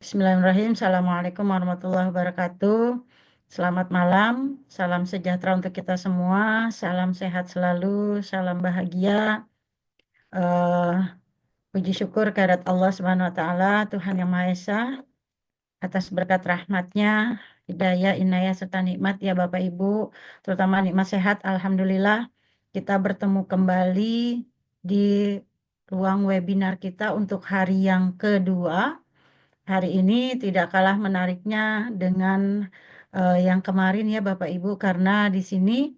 Bismillahirrahmanirrahim. Assalamualaikum warahmatullahi wabarakatuh. Selamat malam, salam sejahtera untuk kita semua, salam sehat selalu, salam bahagia. Eh, Puji syukur kehadirat Allah Subhanahu wa Ta'ala, Tuhan Yang Maha Esa, atas berkat rahmatnya, hidayah, inayah, serta nikmat ya Bapak Ibu, terutama nikmat sehat. Alhamdulillah, kita bertemu kembali di ruang webinar kita untuk hari yang kedua. Hari ini tidak kalah menariknya dengan yang kemarin ya Bapak Ibu, karena di sini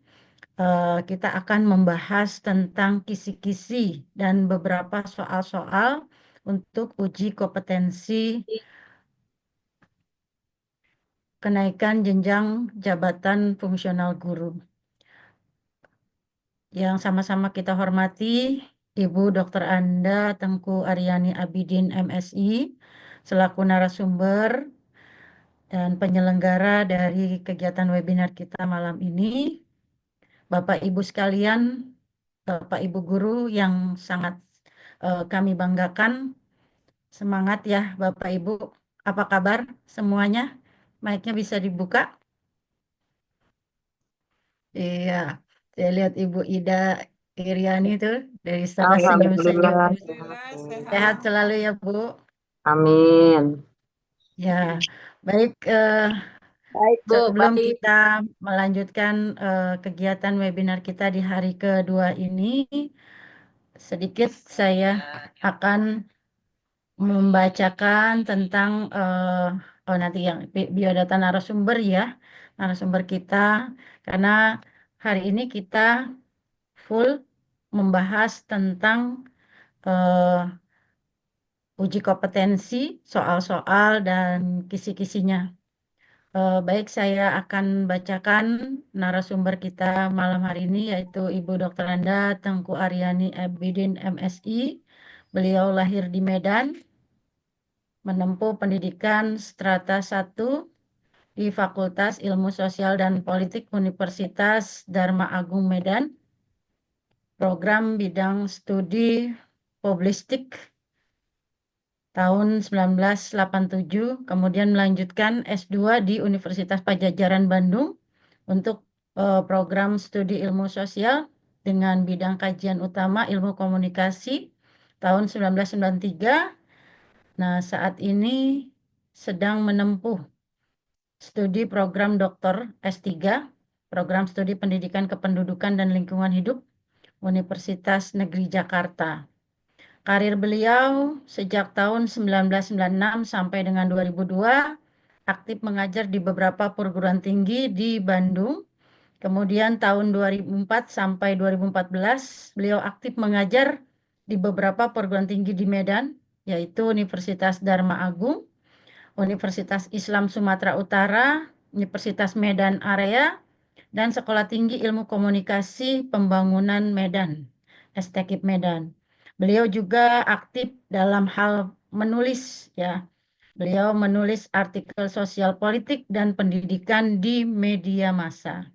kita akan membahas tentang kisi-kisi dan beberapa soal-soal untuk uji kompetensi kenaikan jenjang jabatan fungsional guru. Yang sama-sama kita hormati Ibu Dr. Anda Tengku Aryani Abidin MSI selaku narasumber dan penyelenggara dari kegiatan webinar kita malam ini. Bapak Ibu sekalian, Bapak Ibu guru yang sangat kami banggakan, semangat ya Bapak Ibu. Apa kabar semuanya? Mic-nya bisa dibuka? Iya, saya lihat Ibu Ida Iriani tuh dari sana senyum-senyum. Alhamdulillah sehat. Alhamdulillah Sehat sehat. selalu ya Bu. Amin. Ya, baik. Baik, Bu. Sebelum Baik. kita melanjutkan kegiatan webinar kita di hari kedua ini, sedikit saya akan membacakan tentang nanti yang biodata narasumber ya, narasumber kita, karena hari ini kita full membahas tentang eh, uji kompetensi, soal-soal dan kisi-kisinya. Baik, saya akan bacakan narasumber kita malam hari ini, yaitu Ibu Dr. Anda Tengku Aryani Abidin MSI. Beliau lahir di Medan, menempuh pendidikan strata 1 di Fakultas Ilmu Sosial dan Politik Universitas Dharma Agung Medan, program bidang studi publistik tahun 1987, kemudian melanjutkan S2 di Universitas Padjadjaran Bandung untuk program studi ilmu sosial dengan bidang kajian utama ilmu komunikasi tahun 1993. Nah, saat ini sedang menempuh studi program Doktor S3, program studi Pendidikan Kependudukan dan Lingkungan Hidup, Universitas Negeri Jakarta. Karir beliau sejak tahun 1996 sampai dengan 2002 aktif mengajar di beberapa perguruan tinggi di Bandung. Kemudian tahun 2004 sampai 2014 beliau aktif mengajar di beberapa perguruan tinggi di Medan, yaitu Universitas Dharma Agung, Universitas Islam Sumatera Utara, Universitas Medan Area, dan Sekolah Tinggi Ilmu Komunikasi Pembangunan Medan, STKIP Medan. Beliau juga aktif dalam hal menulis ya. Beliau menulis artikel sosial politik dan pendidikan di media massa.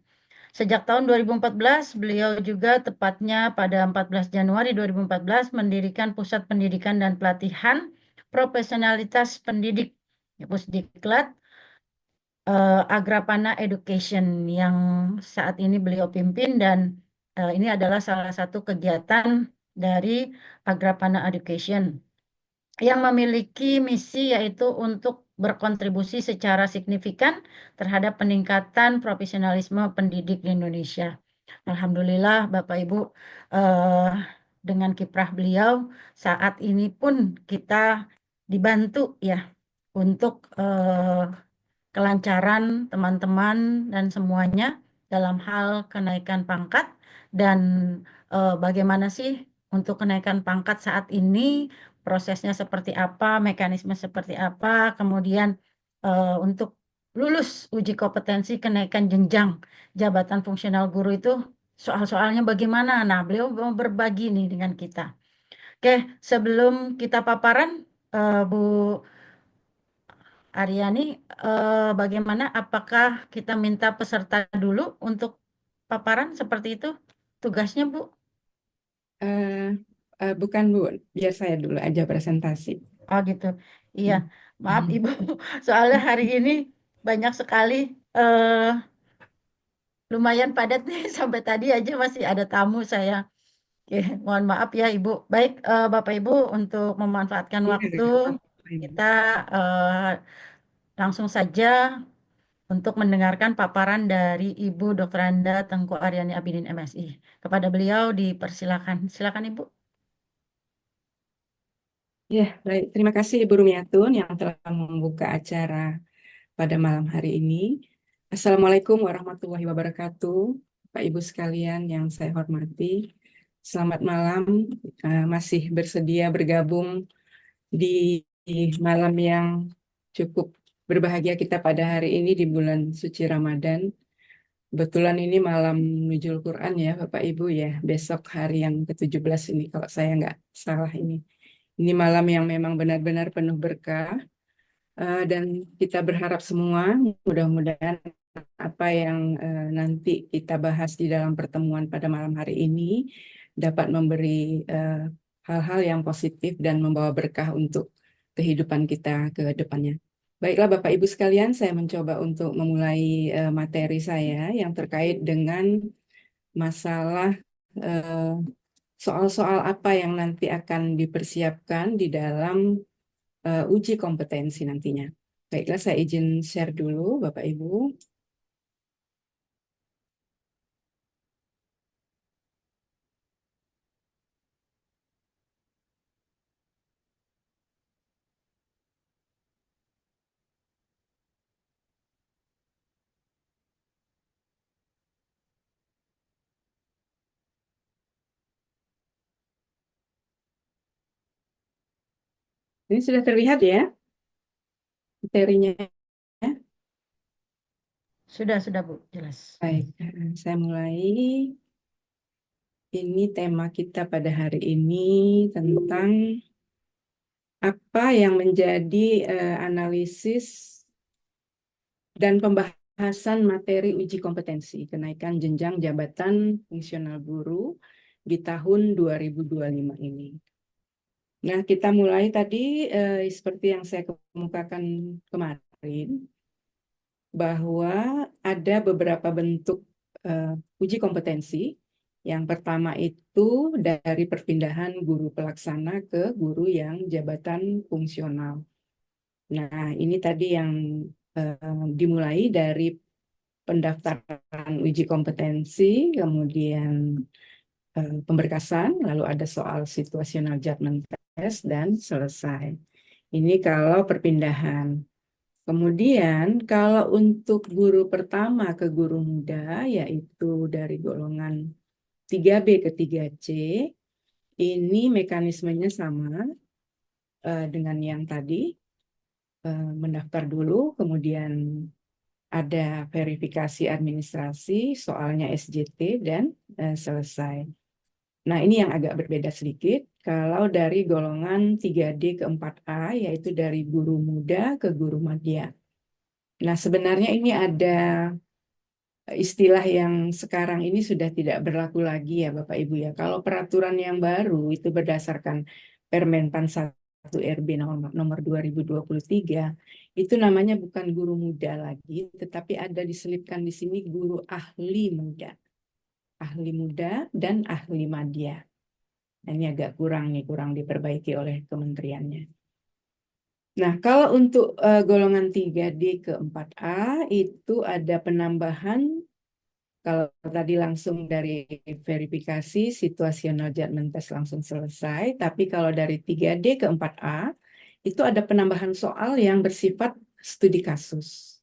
Sejak tahun 2014, beliau juga tepatnya pada 14 Januari 2014 mendirikan Pusat Pendidikan dan Pelatihan Profesionalitas Pendidik, Pusdiklat, Agrapana Education yang saat ini beliau pimpin, dan ini adalah salah satu kegiatan dari Agrapana Education yang memiliki misi yaitu untuk berkontribusi secara signifikan terhadap peningkatan profesionalisme pendidik di Indonesia. Alhamdulillah Bapak Ibu, eh, dengan kiprah beliau saat ini pun kita dibantu ya untuk kelancaran teman-teman dan semuanya dalam hal kenaikan pangkat, dan bagaimana sih untuk kenaikan pangkat saat ini, prosesnya seperti apa, mekanisme seperti apa, kemudian untuk lulus uji kompetensi kenaikan jenjang jabatan fungsional guru itu soal-soalnya bagaimana. Nah, beliau mau berbagi nih dengan kita. Oke, sebelum kita paparan, Bu Aryani, bagaimana? Apakah kita minta peserta dulu untuk paparan seperti itu? Tugasnya, Bu? Eh, Bukan, Bu. Biar saya dulu aja presentasi. Oh gitu. Iya. Hmm. Maaf Ibu, soalnya hari ini banyak sekali eh, lumayan padat nih sampai tadi aja masih ada tamu saya. Oke, mohon maaf ya Ibu. Baik, Bapak Ibu, untuk memanfaatkan Iya, waktu nggak apa-apa, Ibu. kita langsung saja untuk mendengarkan paparan dari Ibu Dr. Anda Tengku Aryani Abidin MSI. Kepada beliau dipersilakan. Silakan Ibu. Ya, baik. Terima kasih Ibu Rumiatun yang telah membuka acara pada malam hari ini. Assalamualaikum warahmatullahi wabarakatuh. Pak Ibu sekalian yang saya hormati. Selamat malam. Masih bersedia bergabung di malam yang cukup berbahagia kita pada hari ini di bulan suci Ramadan. Kebetulan ini malam nujul Quran ya Bapak Ibu ya. Besok hari yang ke-17 ini kalau saya nggak salah ini. Ini malam yang memang benar-benar penuh berkah. Dan kita berharap semua mudah-mudahan apa yang nanti kita bahas di dalam pertemuan pada malam hari ini dapat memberi eh, hal-hal yang positif dan membawa berkah untuk kehidupan kita ke depannya. Baiklah Bapak Ibu sekalian, saya mencoba untuk memulai materi saya yang terkait dengan masalah eh, soal-soal apa yang nanti akan dipersiapkan di dalam uji kompetensi nantinya. Baiklah, saya izin share dulu Bapak Ibu. Ini sudah terlihat ya materinya. Sudah Bu, jelas. Baik, saya mulai. Ini tema kita pada hari ini tentang apa yang menjadi analisis dan pembahasan materi uji kompetensi kenaikan jenjang jabatan fungsional guru di tahun 2025 ini. Nah, kita mulai tadi seperti yang saya kemukakan kemarin, bahwa ada beberapa bentuk uji kompetensi. Yang pertama itu dari perpindahan guru pelaksana ke guru yang jabatan fungsional. Nah, ini tadi yang dimulai dari pendaftaran uji kompetensi, kemudian pemberkasan, lalu ada soal situational judgment test, dan selesai. Ini kalau perpindahan. Kemudian kalau untuk guru pertama ke guru muda, yaitu dari golongan 3B ke 3C, ini mekanismenya sama dengan yang tadi, mendaftar dulu, kemudian ada verifikasi administrasi, soalnya SJT, dan selesai. Nah, ini yang agak berbeda sedikit. Kalau dari golongan 3D ke 4A, yaitu dari guru muda ke guru madya. Nah, sebenarnya ini ada istilah yang sekarang ini sudah tidak berlaku lagi ya Bapak Ibu ya. Kalau peraturan yang baru itu berdasarkan Permenpan 1 RB nomor 2023, itu namanya bukan guru muda lagi, tetapi ada diselipkan di sini guru ahli muda. Ahli muda dan ahli madya. Nah, ini agak kurang nih, kurang diperbaiki oleh kementeriannya. Nah, kalau untuk golongan 3D ke 4A itu ada penambahan. Kalau tadi langsung dari verifikasi, situational judgment test langsung selesai. Tapi kalau dari 3D ke 4A, itu ada penambahan soal yang bersifat studi kasus.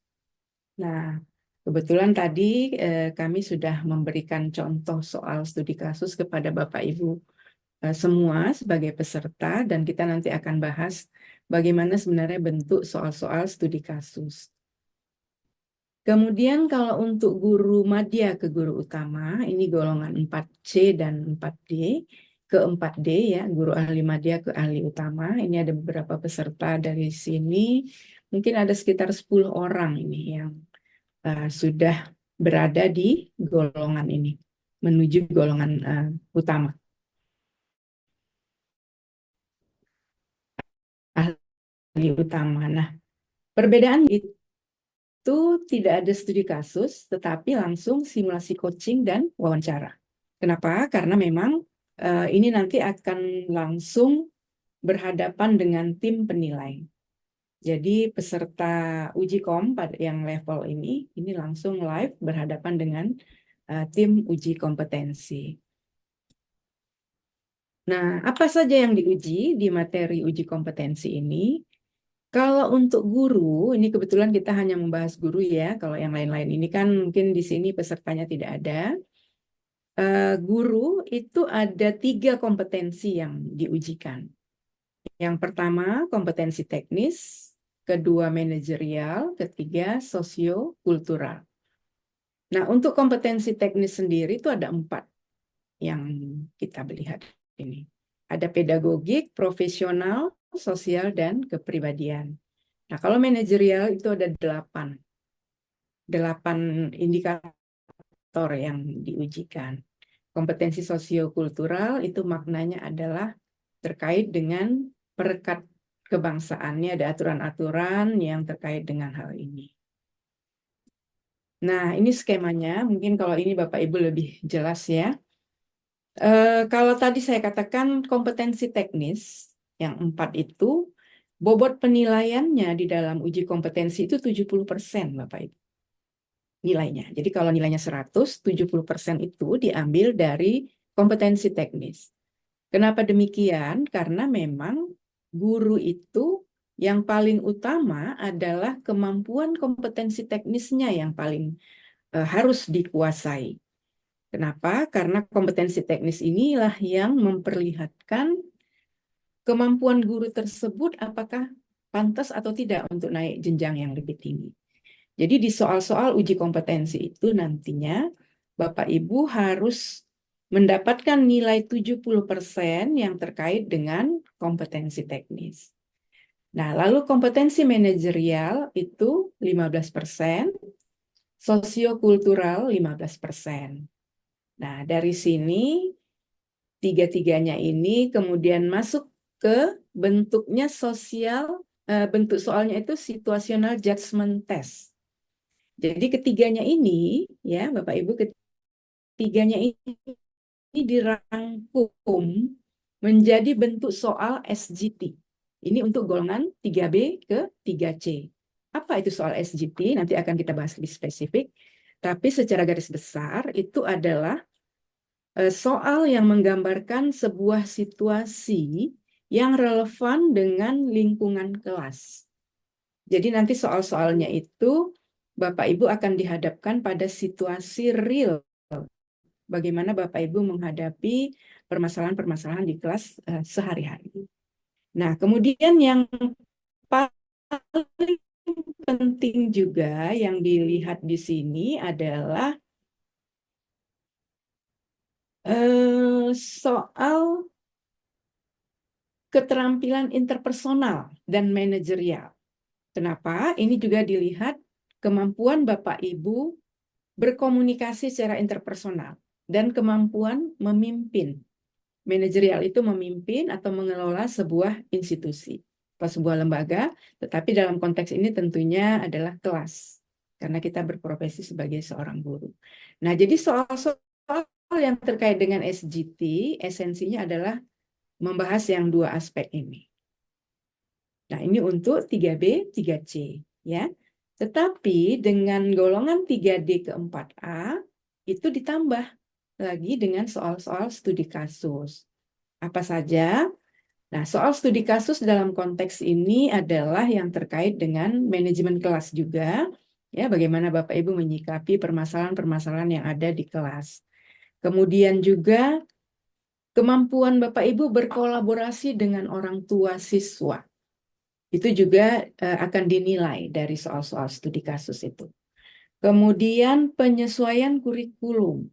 Nah, kebetulan tadi kami sudah memberikan contoh soal studi kasus kepada Bapak Ibu semua sebagai peserta, dan kita nanti akan bahas bagaimana sebenarnya bentuk soal-soal studi kasus. Kemudian kalau untuk guru madya ke guru utama, ini golongan 4C dan 4D. Ke 4D ya, guru ahli madya ke ahli utama. Ini ada beberapa peserta dari sini. Mungkin ada sekitar 10 orang ini yang sudah berada di golongan ini, menuju golongan utama. utama. Nah, perbedaan itu tidak ada studi kasus, tetapi langsung simulasi coaching dan wawancara. Kenapa? Karena memang ini nanti akan langsung berhadapan dengan tim penilai. Jadi peserta uji kom pada yang level ini langsung live berhadapan dengan tim uji kompetensi. Nah, apa saja yang diuji di materi uji kompetensi ini? Kalau untuk guru, ini kebetulan kita hanya membahas guru ya. Kalau yang lain-lain ini kan mungkin di sini pesertanya tidak ada. Guru itu ada 3 kompetensi yang diujikan. Yang pertama, kompetensi teknis, kedua manajerial, ketiga sosiokultural. Nah, untuk kompetensi teknis sendiri itu ada 4 yang kita lihat ini. Ada pedagogik, profesional, sosial, dan kepribadian. Nah, kalau manajerial itu ada 8 indikator yang diujikan. Kompetensi sosiokultural itu maknanya adalah terkait dengan perekat kebangsaannya, ada aturan-aturan yang terkait dengan hal ini. Nah, ini skemanya, mungkin kalau ini Bapak Ibu lebih jelas ya. Kalau tadi saya katakan kompetensi teknis, yang 4 itu, bobot penilaiannya di dalam uji kompetensi itu 70% Bapak Ibu. Nilainya. Jadi kalau nilainya 100, 70% itu diambil dari kompetensi teknis. Kenapa demikian? Karena memang guru itu yang paling utama adalah kemampuan kompetensi teknisnya yang paling harus dikuasai. Kenapa? Karena kompetensi teknis inilah yang memperlihatkan kemampuan guru tersebut apakah pantas atau tidak untuk naik jenjang yang lebih tinggi. Jadi di soal-soal uji kompetensi itu nantinya Bapak Ibu harus mendapatkan nilai 70% yang terkait dengan kompetensi teknis. Nah, lalu kompetensi manajerial itu 15%, sosiokultural 15%. Nah, dari sini tiga-tiganya ini kemudian masuk ke bentuknya sosial, bentuk soalnya itu situational judgment test. Jadi ketiganya ini, ya Bapak Ibu, ketiganya ini dirangkum menjadi bentuk soal SGT. Ini untuk golongan 3B ke 3C. Apa itu soal SGT? Nanti akan kita bahas lebih spesifik. Tapi secara garis besar itu adalah soal yang menggambarkan sebuah situasi yang relevan dengan lingkungan kelas. Jadi nanti soal-soalnya itu Bapak Ibu akan dihadapkan pada situasi real. Bagaimana Bapak Ibu menghadapi permasalahan-permasalahan di kelas sehari-hari. Nah, kemudian yang paling penting juga yang dilihat di sini adalah soal keterampilan interpersonal dan manajerial. Kenapa? Ini juga dilihat kemampuan Bapak Ibu berkomunikasi secara interpersonal dan kemampuan memimpin. Manajerial itu memimpin atau mengelola sebuah institusi atau sebuah lembaga, tetapi dalam konteks ini tentunya adalah kelas, karena kita berprofesi sebagai seorang guru. Nah, jadi soal-soal yang terkait dengan SGT, esensinya adalah membahas yang 2 aspek ini. Nah, ini untuk 3B, 3C, ya. Tetapi dengan golongan 3D ke 4A, itu ditambah lagi dengan soal-soal studi kasus. Apa saja? Nah, soal studi kasus dalam konteks ini adalah yang terkait dengan manajemen kelas juga, ya, bagaimana Bapak Ibu menyikapi permasalahan-permasalahan yang ada di kelas. Kemudian juga kemampuan Bapak Ibu berkolaborasi dengan orang tua siswa. Itu juga akan dinilai dari soal-soal studi kasus itu. Kemudian penyesuaian kurikulum.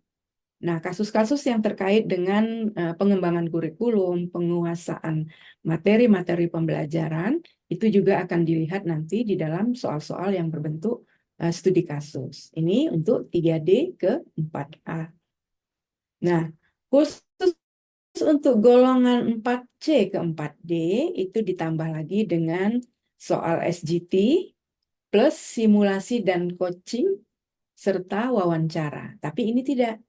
Nah, kasus-kasus yang terkait dengan pengembangan kurikulum, penguasaan materi-materi pembelajaran, itu juga akan dilihat nanti di dalam soal-soal yang berbentuk studi kasus. Ini untuk 3D ke 4A. Nah, khusus untuk golongan 4C ke 4D, itu ditambah lagi dengan soal SGT plus simulasi dan coaching serta wawancara. Tapi ini tidak,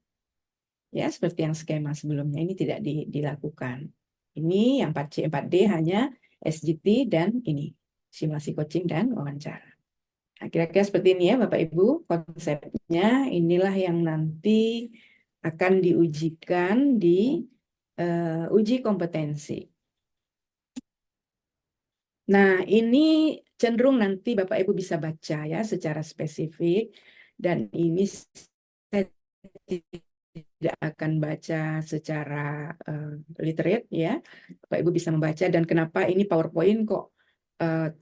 ya seperti yang skema sebelumnya ini tidak dilakukan. Ini yang 4C, 4D hanya SGT dan ini simulasi coaching dan wawancara. Nah, kira-kira seperti ini ya Bapak Ibu konsepnya. Inilah yang nanti akan diujikan di uji kompetensi. Nah, ini cenderung nanti Bapak Ibu bisa baca ya secara spesifik, dan ini saya tidak akan baca secara literate ya. Bapak Ibu bisa membaca, dan kenapa ini PowerPoint kok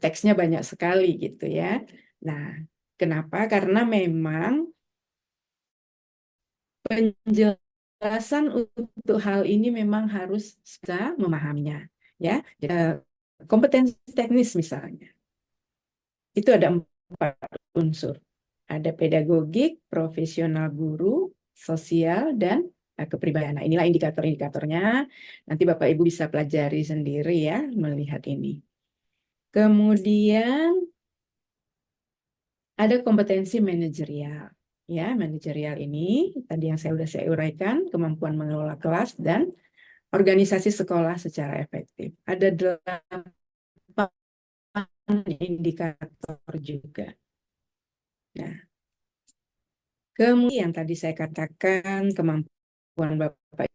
teksnya banyak sekali gitu ya. Nah, kenapa? Karena memang penjelasan untuk hal ini memang harus bisa memahaminya ya. Kompetensi teknis misalnya. Itu ada 4 unsur. Ada pedagogik, profesional guru, sosial, dan kepribadian. Nah, inilah indikator-indikatornya. Nanti Bapak Ibu bisa pelajari sendiri ya, melihat ini. Kemudian ada kompetensi manajerial. Ya, manajerial ini tadi yang saya uraikan, kemampuan mengelola kelas dan organisasi sekolah secara efektif. Ada 8 indikator juga. Nah, kemudian tadi saya katakan kemampuan Bapak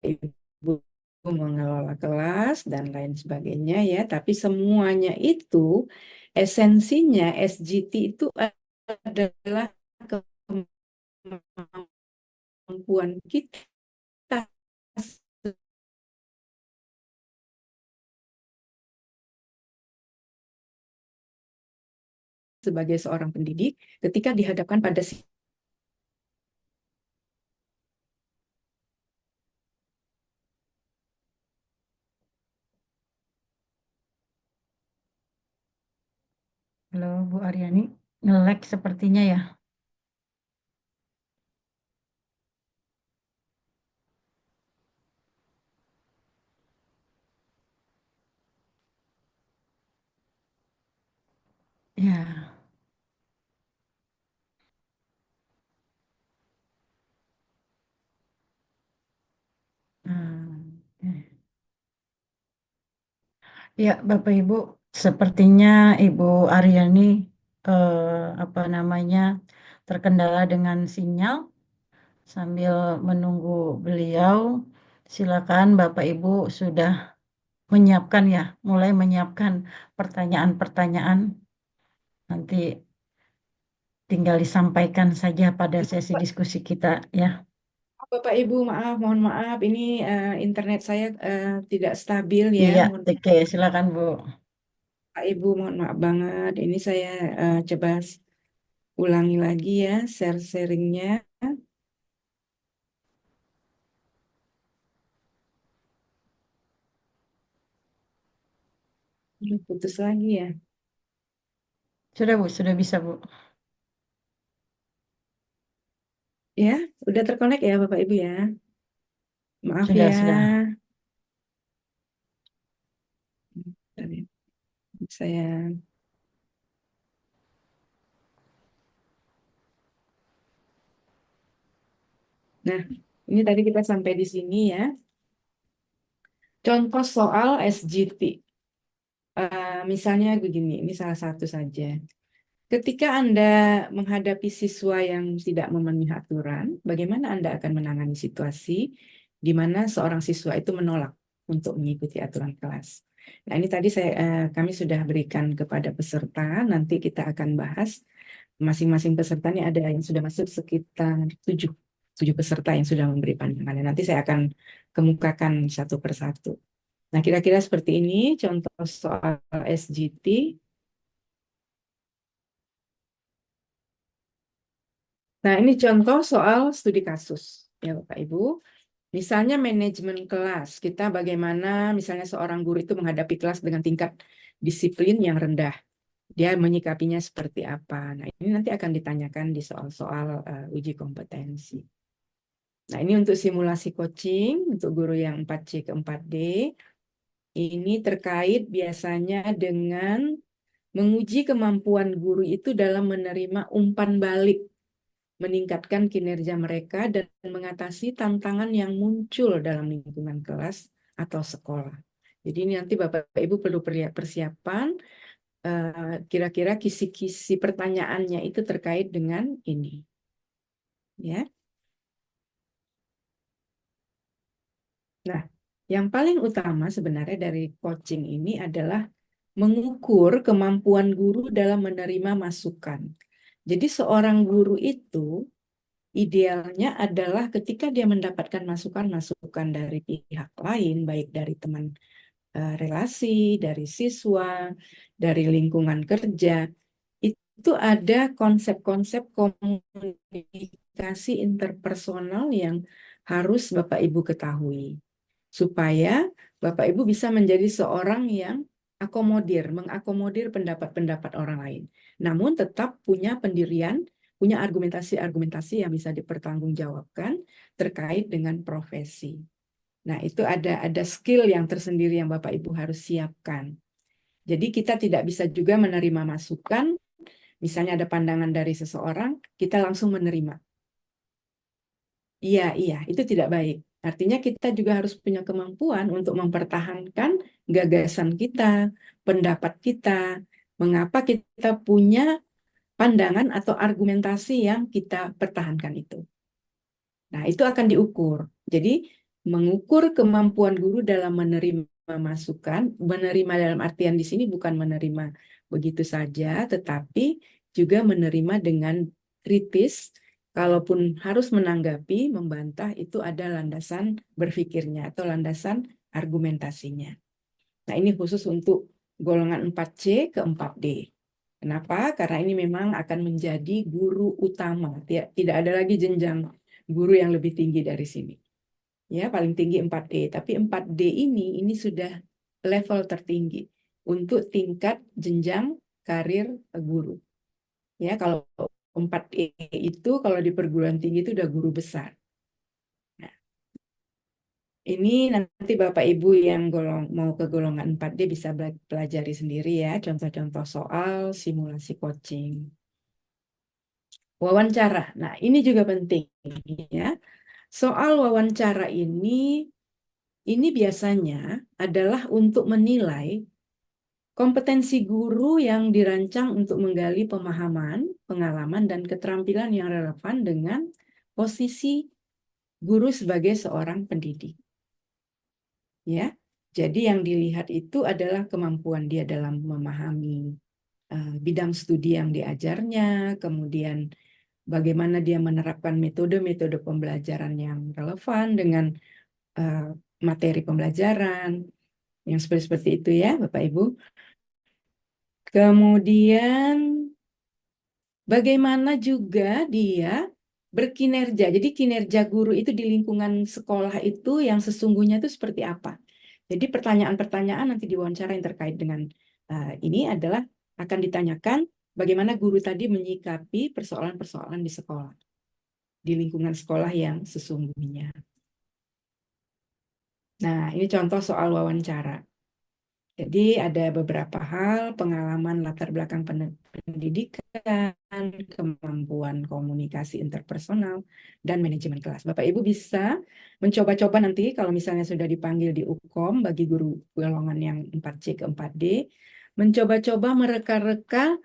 Ibu mengelola kelas dan lain sebagainya ya, tapi semuanya itu esensinya SGT itu adalah kemampuan kita sebagai seorang pendidik ketika dihadapkan pada Halo Bu Aryani, nge-lag sepertinya ya. Ya. Hmm. Ya, Bapak Ibu, sepertinya Ibu Aryani apa namanya terkendala dengan sinyal. Sambil menunggu beliau, silakan Bapak Ibu sudah menyiapkan ya, mulai menyiapkan pertanyaan-pertanyaan. Nanti tinggal disampaikan saja pada sesi diskusi kita ya. Bapak Ibu, maaf, mohon maaf, ini internet saya tidak stabil ya. Iya, Mohon oke, silakan Bu. Bapak Ibu, mohon maaf banget. Ini saya coba ulangi lagi ya sharingnya. Putus lagi ya. Sudah Bu, sudah bisa Bu. Ya, udah terkonek ya Bapak Ibu ya. Maaf Sudah, ya. sudah. Bentar ya. Saya. Nah, ini tadi kita sampai di sini ya. Contoh soal SGT. Misalnya begini, ini salah satu saja. Ketika Anda menghadapi siswa yang tidak memenuhi aturan, bagaimana Anda akan menangani situasi di mana seorang siswa itu menolak untuk mengikuti aturan kelas? Nah, ini tadi kami sudah berikan kepada peserta, nanti kita akan bahas. Masing-masing peserta ini ada yang sudah masuk sekitar 7 peserta yang sudah memberi pandangannya. Nanti saya akan kemukakan satu persatu. Nah, kira-kira seperti ini contoh soal SGT. Nah, ini contoh soal studi kasus, ya Bapak Ibu. Misalnya manajemen kelas, kita bagaimana misalnya seorang guru itu menghadapi kelas dengan tingkat disiplin yang rendah. Dia menyikapinya seperti apa. Nah, ini nanti akan ditanyakan di soal-soal uji kompetensi. Nah, ini untuk simulasi coaching, untuk guru yang 4C ke 4D. Ini terkait biasanya dengan menguji kemampuan guru itu dalam menerima umpan balik, meningkatkan kinerja mereka, dan mengatasi tantangan yang muncul dalam lingkungan kelas atau sekolah. Jadi ini nanti Bapak Ibu perlu persiapan, kira-kira kisi-kisi pertanyaannya itu terkait dengan ini. Ya. Nah, yang paling utama sebenarnya dari coaching ini adalah mengukur kemampuan guru dalam menerima masukan. Jadi seorang guru itu idealnya adalah ketika dia mendapatkan masukan-masukan dari pihak lain, baik dari teman relasi, dari siswa, dari lingkungan kerja, itu ada konsep-konsep komunikasi interpersonal yang harus Bapak Ibu ketahui, supaya Bapak Ibu bisa menjadi seorang yang mengakomodir pendapat-pendapat orang lain. Namun tetap punya pendirian, punya argumentasi-argumentasi yang bisa dipertanggungjawabkan terkait dengan profesi. Nah, itu ada skill yang tersendiri yang Bapak Ibu harus siapkan. Jadi kita tidak bisa juga menerima masukan, misalnya ada pandangan dari seseorang, kita langsung menerima. Iya, iya, itu tidak baik. Artinya kita juga harus punya kemampuan untuk mempertahankan gagasan kita, pendapat kita, mengapa kita punya pandangan atau argumentasi yang kita pertahankan itu. Nah, itu akan diukur. Jadi, mengukur kemampuan guru dalam menerima masukan, menerima dalam artian di sini bukan menerima begitu saja, tetapi juga menerima dengan kritis. Kalaupun harus menanggapi, membantah, itu ada landasan berpikirnya atau landasan argumentasinya. Nah, ini khusus untuk golongan 4C ke 4D. Kenapa? Karena ini memang akan menjadi guru utama. Tidak ada lagi jenjang guru yang lebih tinggi dari sini. Ya, paling tinggi 4D. Tapi 4D ini sudah level tertinggi untuk tingkat jenjang karir guru. Ya, kalau 4E itu kalau di perguruan tinggi itu udah guru besar. Nah, ini nanti Bapak Ibu yang mau ke golongan 4D bisa pelajari sendiri ya, contoh-contoh soal simulasi coaching. Wawancara. Nah, ini juga penting ya. Soal wawancara ini biasanya adalah untuk menilai kompetensi guru yang dirancang untuk menggali pemahaman, pengalaman, dan keterampilan yang relevan dengan posisi guru sebagai seorang pendidik. Ya, jadi yang dilihat itu adalah kemampuan dia dalam memahami bidang studi yang diajarnya, kemudian bagaimana dia menerapkan metode-metode pembelajaran yang relevan dengan materi pembelajaran, yang seperti itu ya, Bapak Ibu. Kemudian bagaimana juga dia berkinerja. Jadi kinerja guru itu di lingkungan sekolah itu yang sesungguhnya itu seperti apa. Jadi pertanyaan-pertanyaan nanti diwawancara yang terkait dengan ini adalah akan ditanyakan bagaimana guru tadi menyikapi persoalan-persoalan di sekolah, di lingkungan sekolah yang sesungguhnya. Nah, ini contoh soal wawancara. Jadi ada beberapa hal, pengalaman latar belakang pendidikan, kemampuan komunikasi interpersonal, dan manajemen kelas. Bapak Ibu bisa mencoba-coba nanti kalau misalnya sudah dipanggil di UKOM bagi guru golongan yang 4C ke 4D, mencoba-coba mereka-reka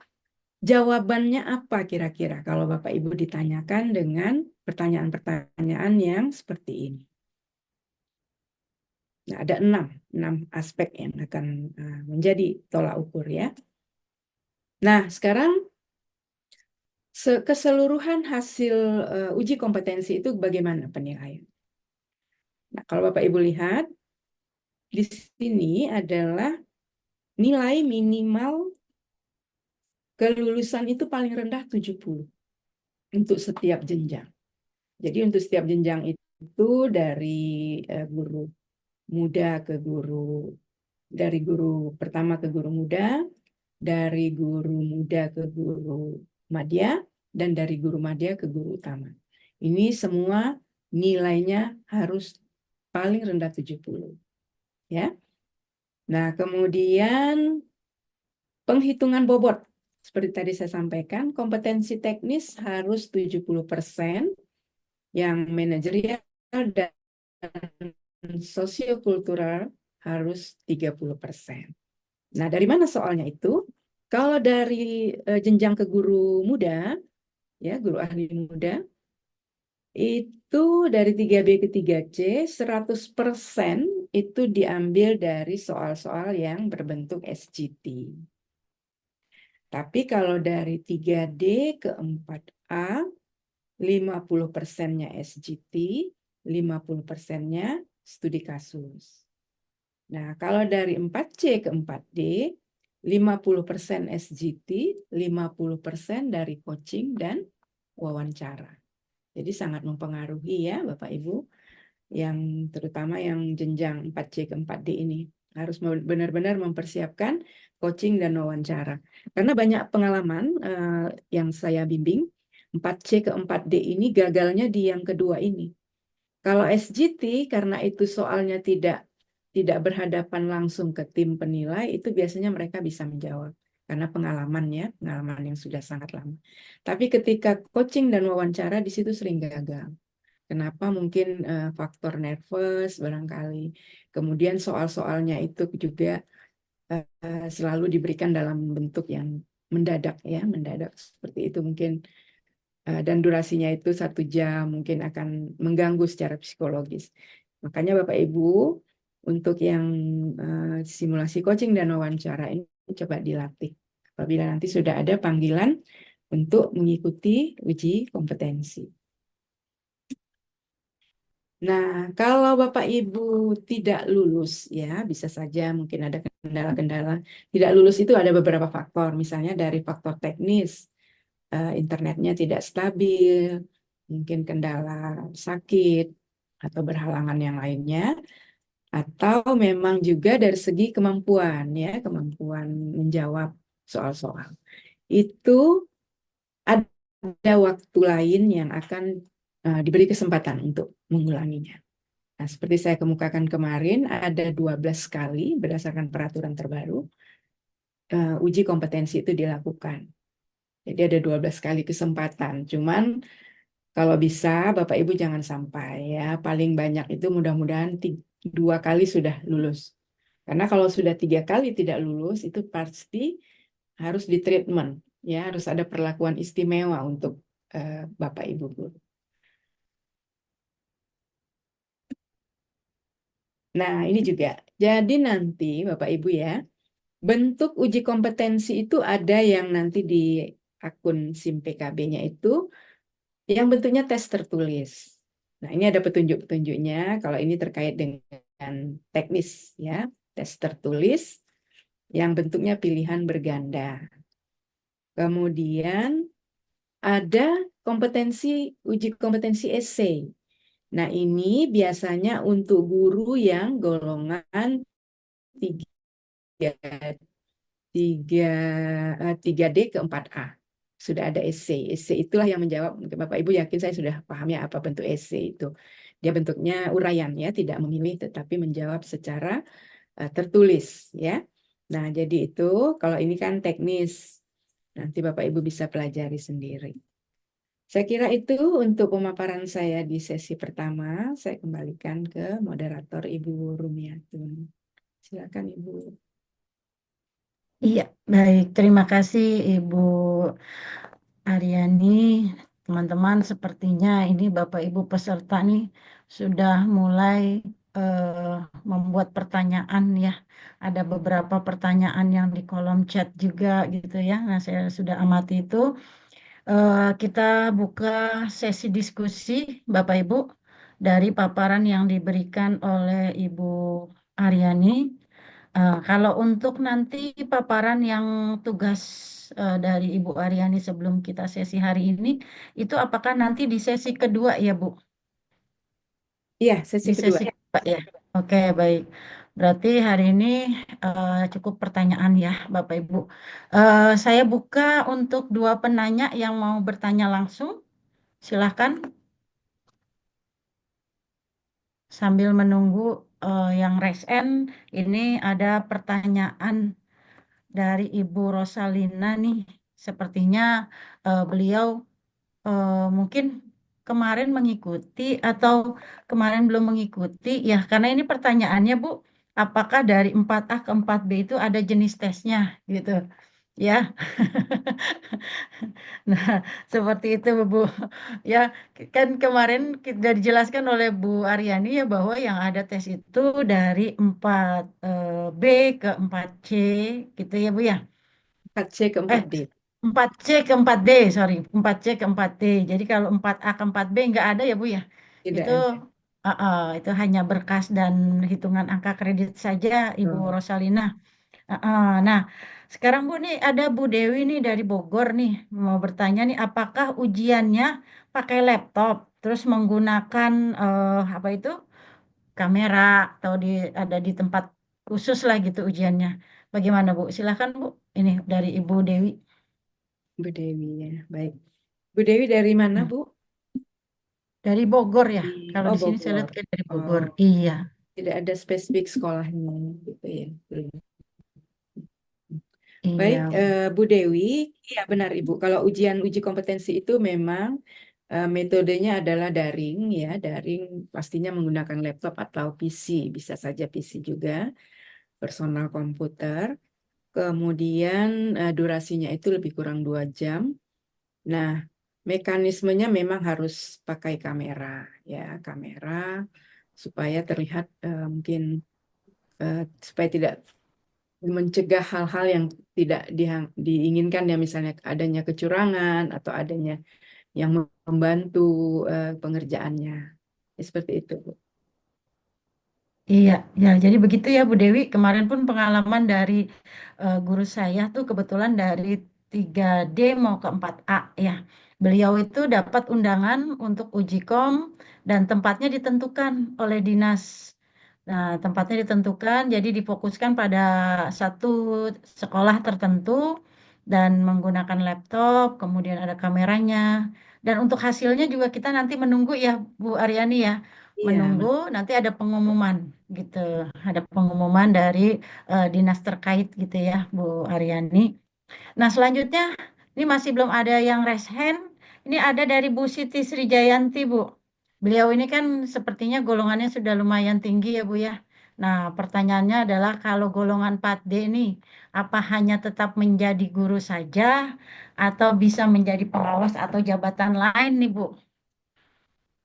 jawabannya apa kira-kira kalau Bapak Ibu ditanyakan dengan pertanyaan-pertanyaan yang seperti ini. Nah, ada enam aspek yang akan menjadi tolak ukur ya. Nah, sekarang keseluruhan hasil uji kompetensi itu bagaimana penilaian? Nah, kalau Bapak Ibu lihat, di sini adalah nilai minimal kelulusan itu paling rendah 70 untuk setiap jenjang. Jadi untuk setiap jenjang itu dari guru muda ke dari guru pertama ke guru muda, dari guru muda ke guru madya, dan dari guru madya ke guru utama. Ini semua nilainya harus paling rendah 70. Ya. Nah, kemudian Penghitungan bobot. Seperti tadi saya sampaikan, kompetensi teknis harus 70%, yang manajerial dan sosiokultural harus 30%. Nah, dari mana soalnya itu? Kalau dari jenjang ke guru muda, ya, guru ahli muda, itu dari 3B ke 3C, 100% itu diambil dari soal-soal yang berbentuk SGT. Tapi kalau dari 3D ke 4A, 50%-nya SGT, 50%-nya studi kasus. Nah, kalau dari 4C ke 4D, 50% SGT, 50% dari coaching dan wawancara. Jadi sangat mempengaruhi ya Bapak Ibu, yang terutama yang jenjang 4C ke 4D ini. Harus benar-benar mempersiapkan coaching dan wawancara. Karena banyak pengalaman yang saya bimbing, 4C ke 4D ini gagalnya di yang kedua ini. Kalau SGT, karena itu soalnya tidak berhadapan langsung ke tim penilai, itu biasanya mereka bisa menjawab. Karena pengalaman yang sudah sangat lama. Tapi ketika coaching dan wawancara, di situ sering gagal. Kenapa? Mungkin faktor nervous barangkali. Kemudian soal-soalnya itu juga selalu diberikan dalam bentuk yang mendadak ya, mendadak seperti itu mungkin. Dan durasinya itu 1 jam, mungkin akan mengganggu secara psikologis. Makanya Bapak Ibu, untuk yang simulasi coaching dan wawancara ini coba dilatih. Apabila nanti sudah ada panggilan untuk mengikuti uji kompetensi. Nah, kalau Bapak Ibu tidak lulus, ya bisa saja mungkin ada kendala-kendala. Tidak lulus itu ada beberapa faktor, misalnya dari faktor teknis, internetnya tidak stabil, mungkin kendala sakit atau berhalangan yang lainnya, atau memang juga dari segi kemampuan, ya, kemampuan menjawab soal-soal. Itu ada waktu lain yang akan diberi kesempatan untuk mengulanginya. Nah, seperti saya kemukakan kemarin, ada 12 kali berdasarkan peraturan terbaru, uji kompetensi itu dilakukan. Jadi ada 12 kali kesempatan. Cuman kalau bisa Bapak Ibu jangan sampai ya. Paling banyak itu mudah-mudahan 2 kali sudah lulus. Karena kalau sudah 3 kali tidak lulus, itu pasti harus di treatment. Ya, harus ada perlakuan istimewa untuk Bapak Ibu guru. Nah, ini juga. Jadi nanti Bapak Ibu ya, bentuk uji kompetensi itu ada yang nanti di akun SIM PKB-nya itu yang bentuknya tes tertulis. Nah, ini ada petunjuk-petunjuknya. Kalau ini terkait dengan teknis ya, tes tertulis yang bentuknya pilihan berganda. Kemudian ada uji kompetensi esai. Nah, ini biasanya untuk guru yang golongan 3 tiga 3D ke 4A. Sudah ada essay. Essay itulah yang menjawab. Mungkin Bapak Ibu yakin saya sudah paham ya apa bentuk essay itu. Dia bentuknya uraian ya, tidak memilih tetapi menjawab secara tertulis ya. Nah, jadi itu kalau ini kan teknis. Nanti Bapak Ibu bisa pelajari sendiri. Saya kira itu untuk pemaparan saya di sesi pertama. Saya kembalikan ke moderator Ibu Rumiatun. Silakan Ibu. Iya, baik. Terima kasih Ibu Aryani. Teman-teman, sepertinya ini Bapak Ibu peserta nih sudah mulai eh, membuat pertanyaan ya. Ada beberapa pertanyaan yang di kolom chat juga gitu ya. Nah, saya sudah amati itu. Kita buka sesi diskusi Bapak Ibu dari paparan yang diberikan oleh Ibu Aryani. Kalau untuk nanti paparan yang tugas dari Ibu Aryani sebelum kita sesi hari ini, itu apakah nanti di sesi kedua ya Bu? Iya, sesi Di kedua. sesi kedua ya. Oke, baik. Berarti hari ini cukup pertanyaan ya Bapak Ibu. Saya buka untuk 2 penanya yang mau bertanya langsung. Silahkan sambil menunggu yang raise hand. Ini ada pertanyaan dari Ibu Rosalina nih. Sepertinya beliau mungkin kemarin mengikuti atau kemarin belum mengikuti. Ya, karena ini pertanyaannya, Bu, apakah dari 4A ke 4B itu ada jenis tesnya gitu. Ya. Nah, seperti itu, Bu. Ya, kan kemarin sudah dijelaskan oleh Bu Aryani ya bahwa yang ada tes itu dari 4B ke 4C gitu ya, Bu ya. 4C ke Eh, 4D. 4C ke 4D, sorry. 4C ke 4D. Jadi kalau 4A ke 4B nggak ada ya, Bu ya. Tidak Itu ada. itu hanya berkas dan hitungan angka kredit saja, Ibu Betul. Rosalina. Nah, sekarang Bu nih ada Bu Dewi nih dari Bogor nih mau bertanya nih apakah ujiannya pakai laptop terus menggunakan apa itu kamera atau ada di tempat khusus lah gitu ujiannya. Bagaimana Bu? Silakan Bu. Ini dari Ibu Dewi. Bu Dewi ya. Baik. Bu Dewi dari mana, Hmm. Bu? Dari Bogor ya. Kalau Oh, di sini saya lihat Bogor. kayak dari Bogor. Oh, Iya. tidak ada spesifik sekolahnya gitu ya. Baik, Iya, Bu. Bu Dewi, iya benar Ibu. Kalau uji kompetensi itu memang metodenya adalah daring ya, daring pastinya menggunakan laptop atau PC, bisa saja PC juga, personal komputer. Kemudian durasinya itu lebih kurang 2 jam. Nah, mekanismenya memang harus pakai kamera ya, kamera supaya terlihat mungkin supaya tidak mencegah hal-hal yang tidak diinginkan ya, misalnya adanya kecurangan atau adanya yang membantu pengerjaannya. Ya, seperti itu, Bu. Iya, ya jadi begitu ya Bu Dewi. Kemarin pun pengalaman dari guru saya tuh kebetulan dari 3D mau ke 4A ya. Beliau itu dapat undangan untuk uji kom dan tempatnya ditentukan oleh dinas. Nah, tempatnya ditentukan jadi difokuskan pada satu sekolah tertentu dan menggunakan laptop, kemudian ada kameranya. Dan untuk hasilnya juga kita nanti menunggu ya Bu Aryani ya, Iya, menunggu nanti ada pengumuman gitu, ada pengumuman dari dinas terkait gitu ya, Bu Aryani. Nah, selanjutnya ini masih belum ada yang raise hand. Ini ada dari Bu Siti Srijayanti, Bu. Beliau ini kan sepertinya golongannya sudah lumayan tinggi ya, Bu ya. Nah, pertanyaannya adalah kalau golongan 4D ini apa hanya tetap menjadi guru saja atau bisa menjadi pengawas atau jabatan lain nih, Bu?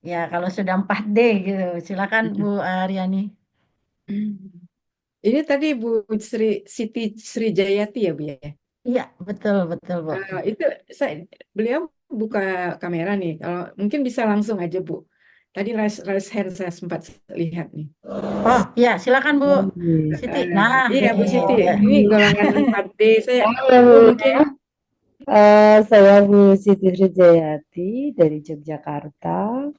Ya, kalau sudah 4D gitu. Silakan Bu Aryani. ini tadi Bu Siti Srijayati ya, Bu ya. Iya, betul, betul, Bu. Itu beliau buka kamera nih. Kalau mungkin bisa langsung aja, Bu. Tadi raise hand saya sempat lihat nih. Oh, ya, silakan Bu Siti. Eh, Nah, iya, Bu Siti. ya. Ini golongan 4D. Halo Bu Bu, mungkin saya Bu Siti Rijayati dari Yogyakarta.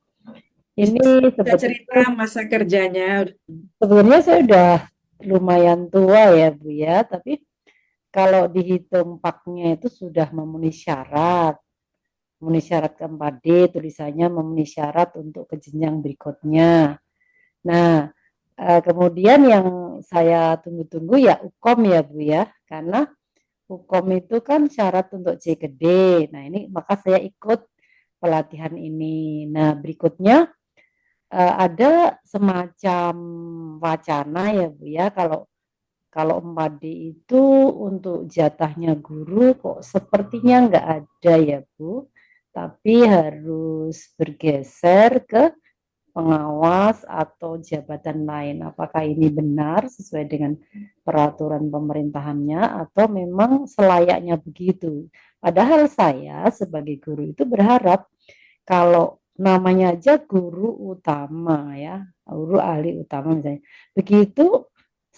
Ini bisa cerita sebetulnya masa kerjanya. sebenarnya saya udah lumayan tua ya Bu ya, tapi kalau dihitung paknya itu sudah memenuhi syarat keempat D, tulisannya memenuhi syarat untuk ke jenjang berikutnya. Nah, kemudian yang saya tunggu-tunggu ya UKOM ya Bu ya, karena hukum itu kan syarat untuk C ke D. Nah, ini maka saya ikut pelatihan ini. Nah, berikutnya ada semacam wacana ya Bu ya, kalau kalau 4D itu untuk jatahnya guru kok sepertinya nggak ada ya Bu, tapi harus bergeser ke pengawas atau jabatan lain. Apakah ini benar sesuai dengan peraturan pemerintahannya atau memang selayaknya begitu? Padahal saya sebagai guru itu berharap kalau namanya aja guru utama ya, guru ahli utama misalnya. Begitu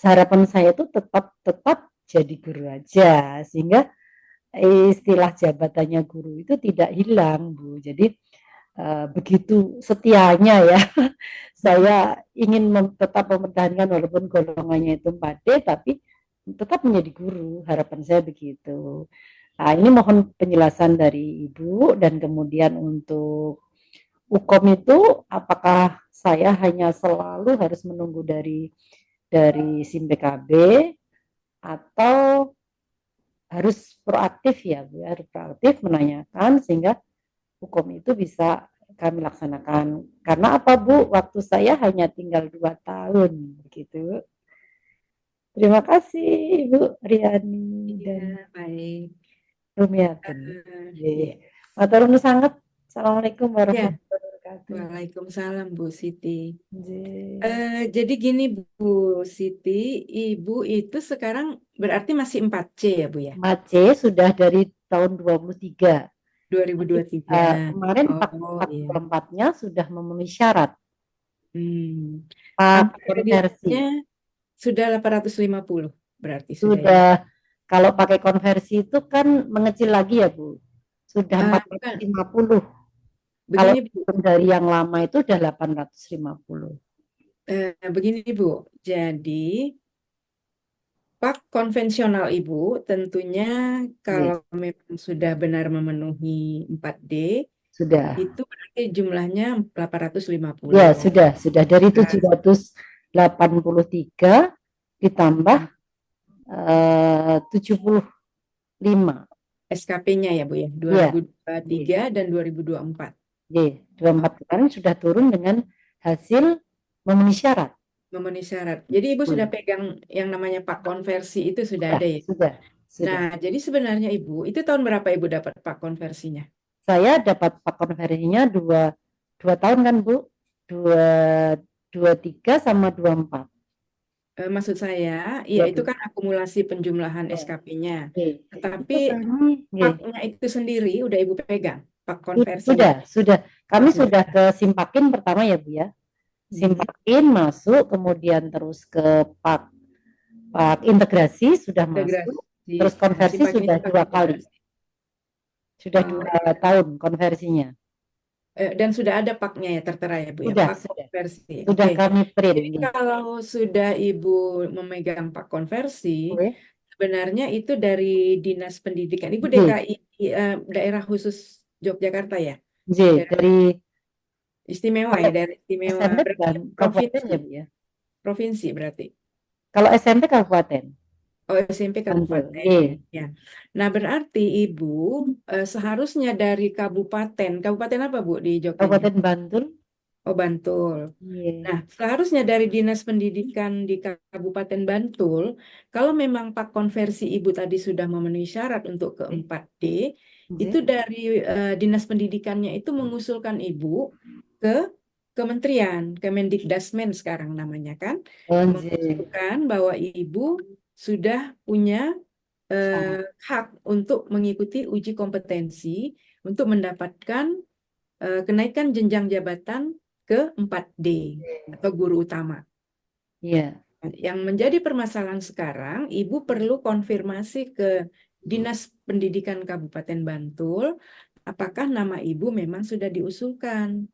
harapan saya itu tetap tetap jadi guru aja sehingga istilah jabatannya guru itu tidak hilang, Bu. Jadi begitu setianya ya saya ingin tetap mempertahankan walaupun golongannya itu 4D tapi tetap menjadi guru, harapan saya begitu. Nah, ini mohon penjelasan dari Ibu dan kemudian untuk UKOM itu apakah saya hanya selalu harus menunggu dari SIM PKB atau harus proaktif ya Bu, harus proaktif menanyakan sehingga hukum itu bisa kami laksanakan. Karena apa Bu? Waktu saya hanya tinggal 2 tahun begitu. Terima kasih Ibu Riani dan Iya, baik. Rumiatin. Iya. Matur nuwun sangat. Assalamualaikum Ya, warahmatullahi wabarakatuh. Waalaikumsalam Bu Siti. Nggih. Jadi gini Bu Siti, Ibu itu sekarang berarti masih 4C ya Bu ya? Mace sudah dari tahun 23. Nanti 2023. kemarin Pak Oh iya. 424-nya sudah memenuhi syarat. Hmm. Pak Angka konversi kreditnya sudah 850 berarti sudah ya. sudah, kalau pakai konversi itu kan mengecil lagi ya Bu. Sudah Bukan, 450. Kalau begini Bu. dari yang lama itu udah 850. Begini Bu. Jadi Pak konvensional Ibu tentunya Nggih, kalau memang sudah benar memenuhi 4D sudah. itu berarti jumlahnya 850. Ya, sudah dari Nah, 783 ditambah 75. SKP-nya ya Bu ya, Ya, 2023 dan 2024. ya, 24 kemarin sudah turun dengan hasil memenuhi syarat. Memenuhi syarat. Jadi Ibu sudah Hmm. pegang yang namanya Pak konversi itu sudah Sudah, ada ya. sudah, sudah. Nah, jadi sebenarnya Ibu, itu tahun berapa Ibu dapat Pak konversinya? Saya dapat Pak konversinya dua tahun kan Bu? Dua, 23 sama 24. Maksud saya, ya Ya, itu kan akumulasi penjumlahan ya. SKP-nya. Oke. Tetapi Itu kami, nggih. Paknya itu sendiri udah Ibu pegang, Pak konversinya. Sudah. Oh, Kami sudah. sudah ke Simpakin pertama ya Bu ya. Simpakin masuk, kemudian terus ke Pak integrasi sudah Integrasi. masuk, terus konversi Simpakin sudah itu Pak 2 kali, integrasi. sudah Oh, 2 tahun konversinya. dan sudah ada paknya ya tertera ya Bu ya, Sudah, Pak konversi. sudah Oke. kami print. Jadi kalau sudah Ibu memegang Pak konversi, Oke. sebenarnya itu dari Dinas Pendidikan. Ibu Nggih. DKI daerah khusus Yogyakarta ya? Nggih, Daerah dari istimewa ya, daerah istimewa SMP berarti dan kabupaten provinsi. ya Bu ya. Provinsi berarti. Kalau SMP kabupaten. Oh, SMP Bantul. kabupaten. Nggih. Ya. Nah, berarti Ibu seharusnya dari kabupaten. Kabupaten apa Bu di Jogjanya? Kabupaten Bantul. Oh, Bantul. Iya. Nah, seharusnya dari Dinas Pendidikan di Kabupaten Bantul, kalau memang Pak konversi Ibu tadi sudah memenuhi syarat untuk ke 4D, itu dari Dinas Pendidikannya itu mengusulkan Ibu ke Kementerian, Kemendikdasmen sekarang namanya kan, mengusulkan bahwa Ibu sudah punya hak untuk mengikuti uji kompetensi untuk mendapatkan kenaikan jenjang jabatan ke 4D atau guru utama. Iya. Yang menjadi permasalahan sekarang, Ibu perlu konfirmasi ke Dinas Pendidikan Kabupaten Bantul, apakah nama Ibu memang sudah diusulkan.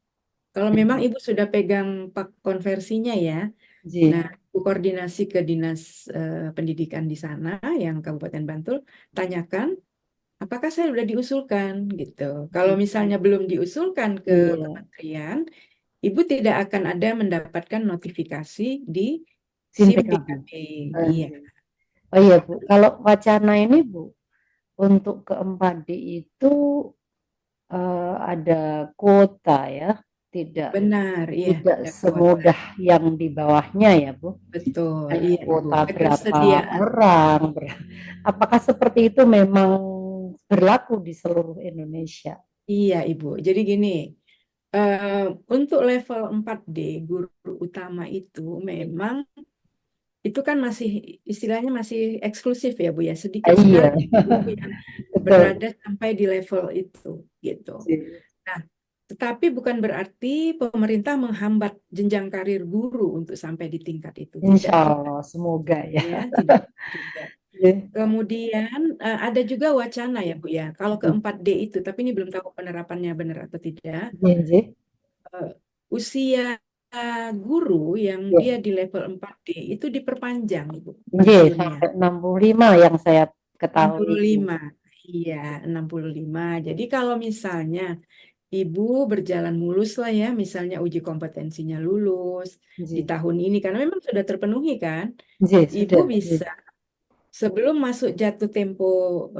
Kalau memang Ibu sudah pegang pak konversinya ya, nah Ibu koordinasi ke Dinas Pendidikan di sana, yang Kabupaten Bantul, tanyakan, apakah saya sudah diusulkan gitu. Kalau misalnya belum diusulkan ke kementerian, Ibu tidak akan ada mendapatkan notifikasi di SIM PKB. Iya. Oh iya Bu, kalau wacana ini Bu, untuk ke 4D itu ada kuota ya, Benar, iya. tidak Ada kuota. semudah yang di bawahnya ya Bu. Betul, Ada iya Ibu. kuota berapa Ketersediaan. orang, apakah seperti itu memang berlaku di seluruh Indonesia? Iya Ibu, jadi gini, untuk level 4D guru utama itu memang itu kan masih istilahnya masih eksklusif ya Bu ya, sedikit Iya, sekali guru yang betul. berada sampai di level itu gitu. Nah, tetapi bukan berarti pemerintah menghambat jenjang karir guru untuk sampai di tingkat itu. Insya Tidak. Allah, semoga ya. Ya, tidak juga. Kemudian ada juga wacana ya Bu ya, kalau ke 4D itu, tapi ini belum tahu penerapannya benar atau tidak, usia guru yang dia di level 4D itu diperpanjang Ibu pensiunnya. Sampai 65 yang saya ketahui. 65. Iya, 65. Jadi kalau misalnya Ibu berjalan mulus lah ya, misalnya uji kompetensinya lulus di tahun ini, karena memang sudah terpenuhi kan, Ibu bisa sebelum masuk jatuh tempo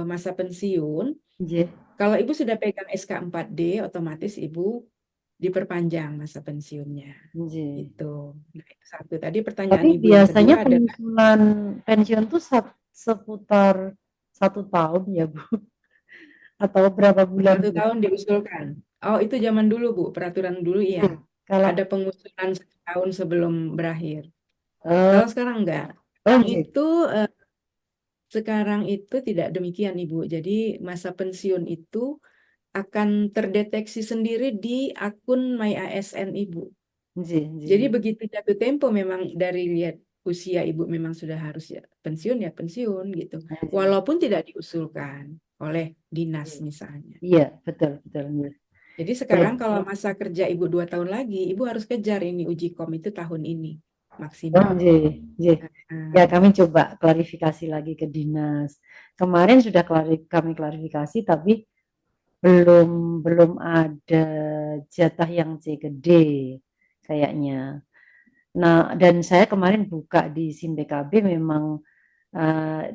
masa pensiun, Nggih, kalau Ibu sudah pegang SK 4D, otomatis Ibu diperpanjang masa pensiunnya. nggih. Gitu. Nah, itu satu. Tadi Tapi pertanyaan Ibu yang kedua biasanya adalah penyusunan pensiun tuh seputar 1 tahun ya, Bu? Atau berapa bulan, satu Bu? tahun diusulkan. Oh, itu zaman dulu, Bu. Peraturan dulu iya. Kalau Ada pengusulan 1 tahun sebelum berakhir. eh Kalau sekarang enggak. oh, Sekarang nggih. itu eh, sekarang itu tidak demikian, Ibu. Jadi masa pensiun itu akan terdeteksi sendiri di akun My ASN Ibu. Nggih, nggih. Jadi begitu jatuh tempo memang dari lihat usia Ibu memang sudah harus ya pensiun gitu. Nggih. Walaupun tidak diusulkan oleh dinas misalnya. Iya, betul, betul, nggih. Jadi Betul. sekarang kalau masa kerja Ibu 2 tahun lagi, Ibu harus kejar ini uji kom itu tahun ini Oh, maksimal. nggih, nggih. Ya, Nah, kami coba klarifikasi lagi ke dinas. Kemarin sudah kami klarifikasi, tapi belum belum ada jatah yang C gede kayaknya. Nah, dan saya kemarin buka di SIM BKB memang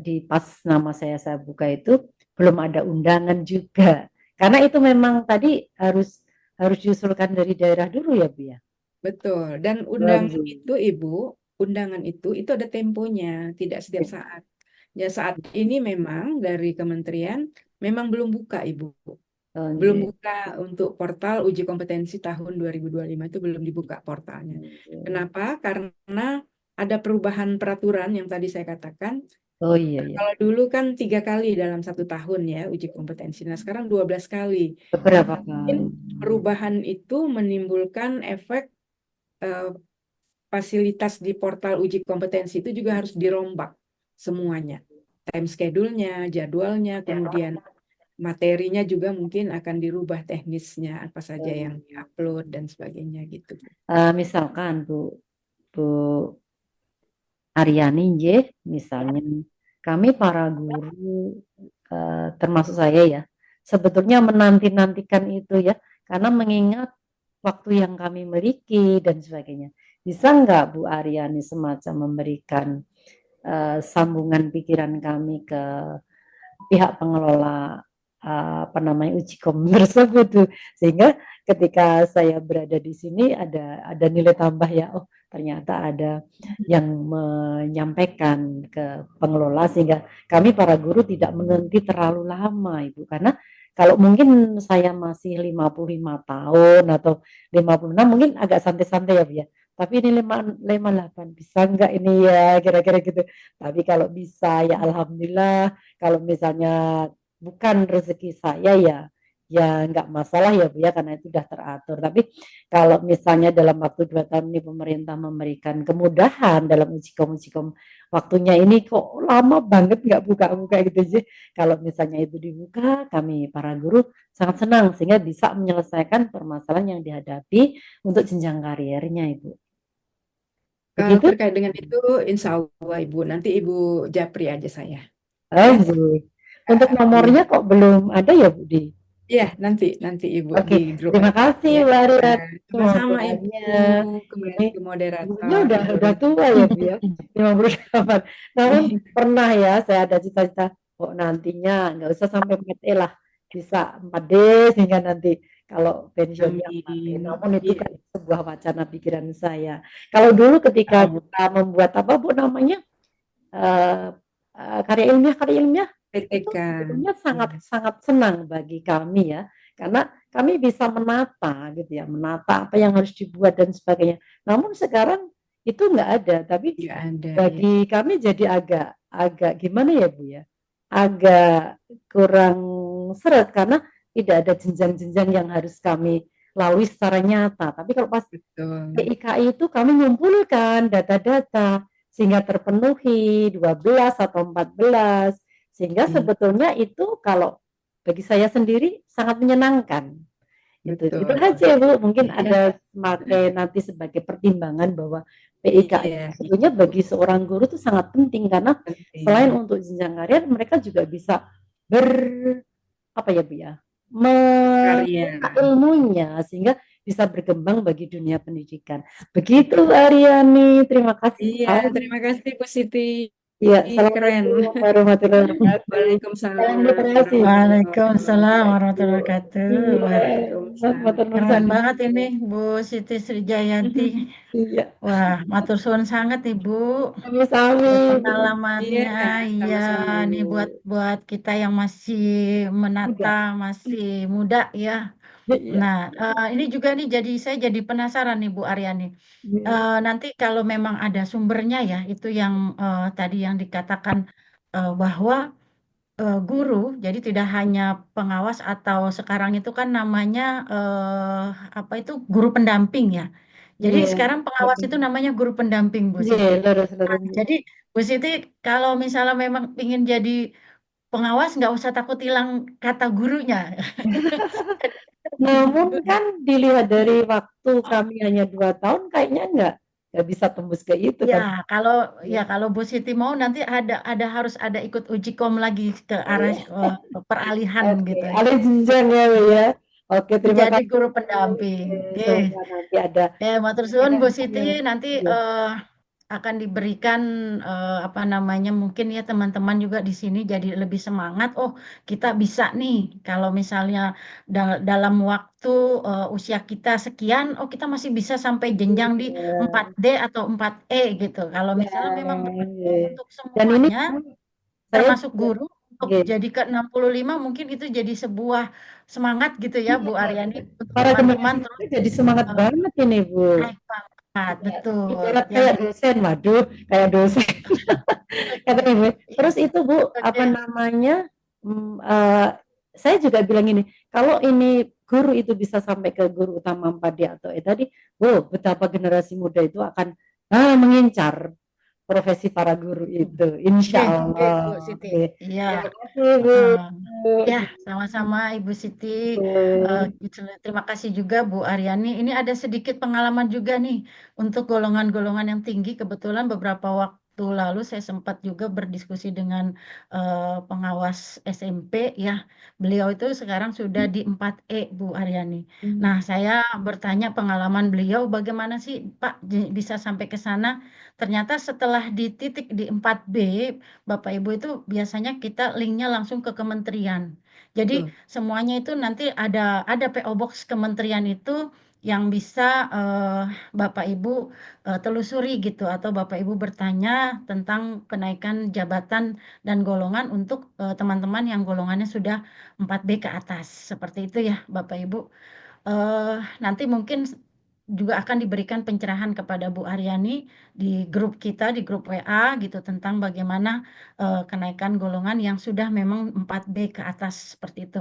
di pas nama saya buka itu belum ada undangan juga. Karena itu memang tadi harus harus diusulkan dari daerah dulu ya, Bu ya. betul. Dan undangan Lanjut. itu Ibu, undangan itu ada temponya, tidak setiap saat. Ya saat ini memang dari kementerian memang belum buka Ibu. Belum Lanjut. buka untuk portal uji kompetensi tahun 2025 itu belum dibuka portalnya. Kenapa? Karena ada perubahan peraturan yang tadi saya katakan. Oh iya ya. Kalau dulu kan 3 kali dalam 1 tahun ya uji kompetensi. Nah sekarang 12 kali. Beberapa Mungkin kali. perubahan itu menimbulkan efek eh, fasilitas di portal uji kompetensi itu juga harus dirombak semuanya. Time schedule-nya, jadwalnya, kemudian materinya juga mungkin akan dirubah teknisnya, apa saja yang diupload dan sebagainya gitu. Misalkan Bu Aryani, misalnya kami para guru termasuk saya ya, sebetulnya menanti-nantikan itu ya, karena mengingat waktu yang kami miliki dan sebagainya. Bisa nggak Bu Aryani semacam memberikan sambungan pikiran kami ke pihak pengelola apa namanya uji kom tersebut tuh, sehingga ketika saya berada di sini ada nilai tambah ya, oh ternyata ada yang menyampaikan ke pengelola sehingga kami para guru tidak menanti terlalu lama Ibu, karena kalau mungkin saya masih 55 tahun atau 56 mungkin agak santai-santai ya Bu ya, tapi ini 58 bisa enggak ini ya kira-kira gitu, tapi kalau bisa ya alhamdulillah, kalau misalnya bukan rezeki saya ya ya nggak masalah ya Bu ya, karena itu sudah teratur. Tapi kalau misalnya dalam waktu 2 tahun ini pemerintah memberikan kemudahan dalam uji kom waktunya ini kok lama banget nggak buka-buka gitu sih. Kalau misalnya itu dibuka, kami para guru sangat senang sehingga bisa menyelesaikan permasalahan yang dihadapi untuk jenjang karirnya Ibu. Kalau Begitu? terkait dengan itu, insya Allah Ibu, nanti Ibu japri aja saya. Oh, Ya, untuk nomornya kok belum ada ya Bu di? ya nanti Ibu Oke, di grup. terima kasih Ya, Mbak Rian. sama-sama Ibu, Moga-moganya kembali ini ke ibunya moderator Ibu udah Rita. tua ya Bu ya, 58. Namun pernah ya saya ada cita-cita kok nantinya nggak usah sampai 4E lah, bisa 4D sehingga nanti kalau pensiunnya 4D. Amin. Namun itu Iya. kan sebuah wacana pikiran saya. Kalau dulu ketika Oh, kita membuat apa Bu namanya eh, karya ilmiah itu PTK. sebetulnya sangat-sangat senang bagi kami ya, karena kami bisa menata gitu ya, menata apa yang harus dibuat dan sebagainya. Namun sekarang itu nggak ada, tapi Nggak ada ya. bagi kami jadi agak agak gimana ya Bu ya, agak kurang seret karena tidak ada jenjang-jenjang yang harus kami lalui secara nyata. Tapi kalau pas Betul. PIKI itu kami mengumpulkan data-data sehingga terpenuhi 12 atau 14, sehingga Iya, sebetulnya itu kalau bagi saya sendiri sangat menyenangkan. Itu betul. aja Bu, mungkin Iya, ada semakai nanti sebagai pertimbangan bahwa PIKI iya, sebetulnya bagi seorang guru itu sangat penting karena selain penting. untuk jenjang karir mereka juga bisa ber apa ya Bu ya, Karya. menimba ilmunya sehingga bisa berkembang bagi dunia pendidikan. Begitu Aryani, terima kasih Iya, sekali. terima kasih Bu Siti. Iya, Keren. assalamualaikum warahmatullahi wabarakatuh. Salam Waalaikumsalam literasi. warahmatullahi Waalaikumsalam warahmatullahi wabarakatuh. wabarakatuh. Iya, Wah, matur nuwun keren sangat. banget ini Bu Siti Srijayanti. Iya, Wah, matur suwun sangat nih Bu. sami-sami. Iya, Pengalamannya, iya sama-sama nih Bu. buat buat kita yang masih menata, Udah. masih muda ya. Iya. Nah, ini juga nih saya jadi penasaran nih Bu Aryani. Iya. Nanti kalau memang ada sumbernya ya, itu yang tadi yang dikatakan bahwa guru, jadi tidak hanya pengawas atau sekarang itu kan namanya apa itu guru pendamping ya. Jadi Iya. sekarang pengawas itu namanya guru pendamping Bu Iya, Siti. Nah, lurus-lurus. jadi Bu Siti kalau misalnya memang ingin jadi pengawas nggak usah takut hilang kata gurunya. Namun kan dilihat dari waktu kami hanya 2 tahun, kayaknya nggak bisa tembus ke itu Ya, kan. kalau ya kalau Bu Siti mau nanti ada harus ada ikut uji kom lagi ke arah peralihan Oke, gitu ya. alih jenjang ya, Bu ya. Oke, terima Jadi kasih. guru pendamping. Oke. Semoga nanti ada Matur suwun Bu Siti yang nanti iya. akan diberikan apa namanya mungkin ya teman-teman juga di sini jadi lebih semangat. Oh, kita bisa nih kalau misalnya dalam waktu usia kita sekian, oh kita masih bisa sampai jenjang di Iya. 4D atau 4E gitu. Kalau Ya, misalnya memang berlaku iya. untuk Dan ini semuanya, kan saya termasuk juga, guru untuk iya. jadi ke 65 mungkin itu jadi sebuah semangat gitu ya Bu Iya, Aryani untuk para teman-teman generasi terus muda jadi semangat eh, banget ini, Bu. naik pangkat, Iya, betul. ibarat Ya, kayak dosen, waduh, kayak dosen. Kata Ibu. iya, Terus itu Bu, apa oke. namanya? mm, eh, saya juga bilang ini, kalau ini guru itu bisa sampai ke guru utama 4D atau tadi, wow, betapa generasi muda itu akan mengincar profesi para guru itu, insya Oke, oke, Bu Allah. Siti. Oke. Iya. Terima kasih Bu. Heeh. Ya, sama-sama Ibu Siti. Eh, Oke. terima kasih juga Bu Aryani. Ini ada sedikit pengalaman juga nih untuk golongan-golongan yang tinggi. Kebetulan beberapa waktu lalu saya sempat juga berdiskusi dengan pengawas SMP ya. Beliau itu sekarang sudah di 4E Bu Aryani. Nah, saya bertanya pengalaman beliau bagaimana sih Pak bisa sampai ke sana. Ternyata setelah di titik di 4B Bapak Ibu itu biasanya kita linknya langsung ke kementerian. Jadi Tuh. semuanya itu nanti ada PO Box kementerian itu yang bisa Bapak Ibu telusuri gitu atau Bapak Ibu bertanya tentang kenaikan jabatan dan golongan untuk teman-teman yang golongannya sudah 4B ke atas. Seperti itu ya Bapak Ibu. eh, Nanti mungkin juga akan diberikan pencerahan kepada Bu Aryani di grup kita, di grup WA gitu tentang bagaimana kenaikan golongan yang sudah memang 4B ke atas seperti itu.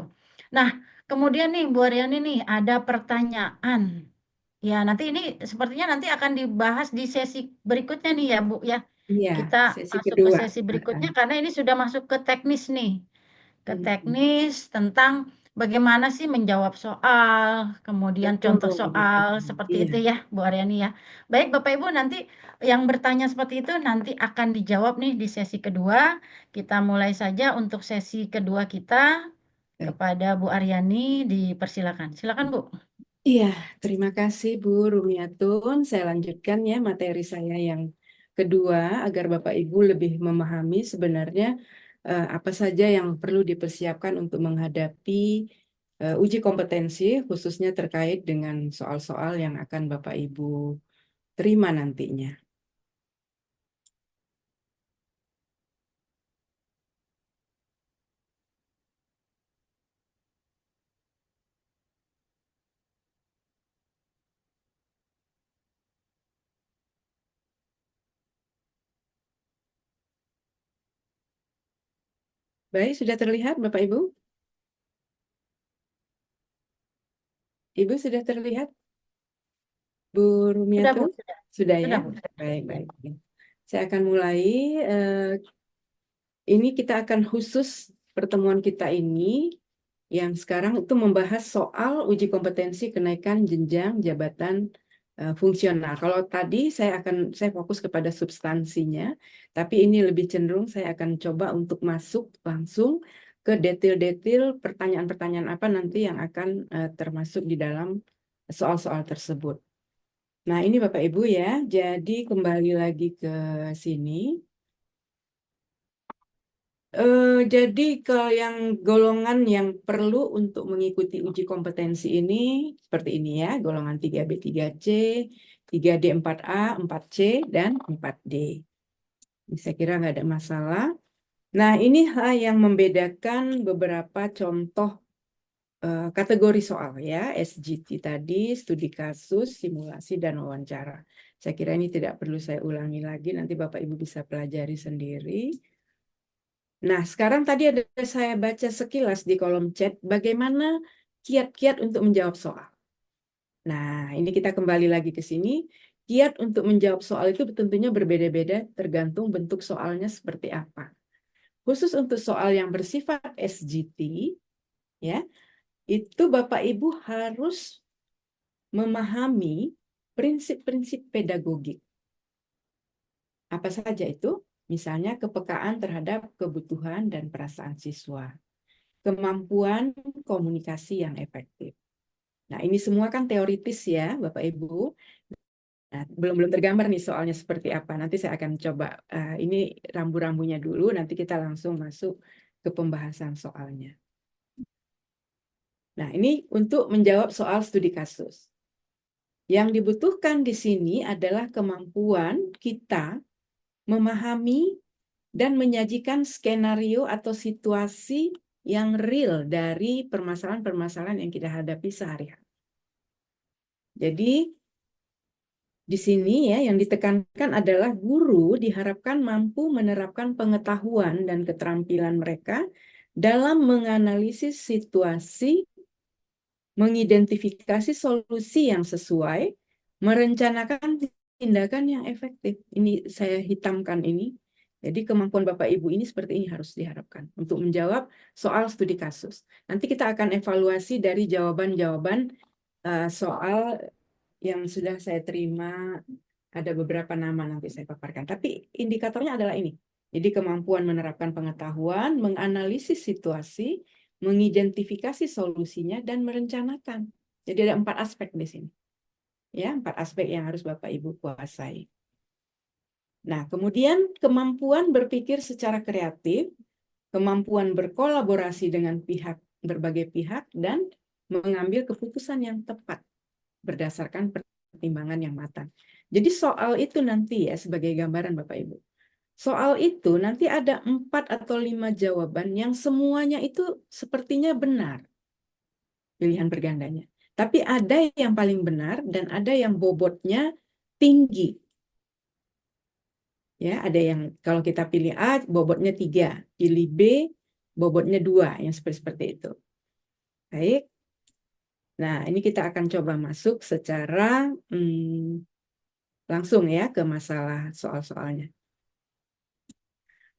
Nah, kemudian nih Bu Aryani nih ada pertanyaan. Ya, nanti ini sepertinya nanti akan dibahas di sesi berikutnya nih ya Bu ya. Iya, Kita sesi masuk ke kedua. sesi Heeh. berikutnya karena ini sudah masuk ke teknis nih ke Mm-mm. teknis tentang bagaimana sih menjawab soal, kemudian Betul, contoh soal betul. seperti Iya. itu ya, Bu Aryani ya. Baik, Bapak Ibu nanti yang bertanya seperti itu nanti akan dijawab nih di sesi kedua. Kita mulai saja untuk sesi kedua kita Baik. kepada Bu Aryani dipersilakan. Silakan Bu. Iya, terima kasih Bu Rumiatun. Saya lanjutkan ya materi saya yang kedua agar Bapak Ibu lebih memahami sebenarnya apa saja yang perlu dipersiapkan untuk menghadapi uji kompetensi khususnya terkait dengan soal-soal yang akan Bapak Ibu terima nantinya. Baik, sudah terlihat Bapak Ibu? Ibu sudah terlihat Bu Sudah Bu, Rumiatun? sudah. Sudah ya? Sudah Bu. Baik, Ya. baik. Saya akan mulai. eh, Ini kita akan khusus pertemuan kita ini yang sekarang itu membahas soal uji kompetensi kenaikan jenjang jabatan fungsional. Kalau tadi saya fokus kepada substansinya, tapi ini lebih cenderung saya akan coba untuk masuk langsung ke detail-detail pertanyaan-pertanyaan apa nanti yang akan termasuk di dalam soal-soal tersebut. Nah, ini Bapak Ibu ya. Jadi kembali lagi ke sini. Jadi ke yang golongan yang perlu untuk mengikuti uji kompetensi ini seperti ini ya, golongan 3B, 3C, 3D, 4A, 4C, dan 4D. Ini saya kira nggak ada masalah. Nah, ini yang membedakan beberapa contoh kategori soal ya, SGT tadi, studi kasus, simulasi, dan wawancara. Saya kira ini tidak perlu saya ulangi lagi, nanti Bapak Ibu bisa pelajari sendiri. Nah, sekarang tadi ada saya baca sekilas di kolom chat bagaimana kiat-kiat untuk menjawab soal. Nah, ini kita kembali lagi ke sini. Kiat untuk menjawab soal itu tentunya berbeda-beda tergantung bentuk soalnya seperti apa. Khusus untuk soal yang bersifat SGT, ya, itu Bapak Ibu harus memahami prinsip-prinsip pedagogik. Apa saja itu? Misalnya kepekaan terhadap kebutuhan dan perasaan siswa, kemampuan komunikasi yang efektif. Nah, ini semua kan teoritis ya, Bapak Ibu. Nah, belum tergambar nih soalnya seperti apa. Nanti saya akan coba, ini rambu-rambunya dulu, nanti kita langsung masuk ke pembahasan soalnya. Nah, ini untuk menjawab soal studi kasus. Yang dibutuhkan di sini adalah kemampuan kita memahami dan menyajikan skenario atau situasi yang real dari permasalahan-permasalahan yang kita hadapi sehari-hari. Jadi, di sini ya yang ditekankan adalah guru diharapkan mampu menerapkan pengetahuan dan keterampilan mereka dalam menganalisis situasi, mengidentifikasi solusi yang sesuai, merencanakan tindakan yang efektif. Ini saya hitamkan ini. Jadi kemampuan Bapak Ibu ini seperti ini harus diharapkan untuk menjawab soal studi kasus. Nanti kita akan evaluasi dari jawaban-jawaban soal yang sudah saya terima, ada beberapa nama nanti saya paparkan. Tapi indikatornya adalah ini. Jadi kemampuan menerapkan pengetahuan, menganalisis situasi, mengidentifikasi solusinya, dan merencanakan. Jadi ada 4 aspek di sini. Ya, 4 aspek yang harus Bapak Ibu kuasai. Nah, kemudian kemampuan berpikir secara kreatif, kemampuan berkolaborasi dengan berbagai pihak, dan mengambil keputusan yang tepat berdasarkan pertimbangan yang matang. Jadi soal itu nanti ya sebagai gambaran Bapak Ibu. Soal itu nanti ada 4 atau 5 jawaban yang semuanya itu sepertinya benar pilihan bergandanya. Tapi ada yang paling benar dan ada yang bobotnya tinggi. Ya, ada yang kalau kita pilih A bobotnya 3, pilih B bobotnya 2, yang seperti itu. Baik. Nah, ini kita akan coba masuk secara langsung ya ke masalah soal-soalnya.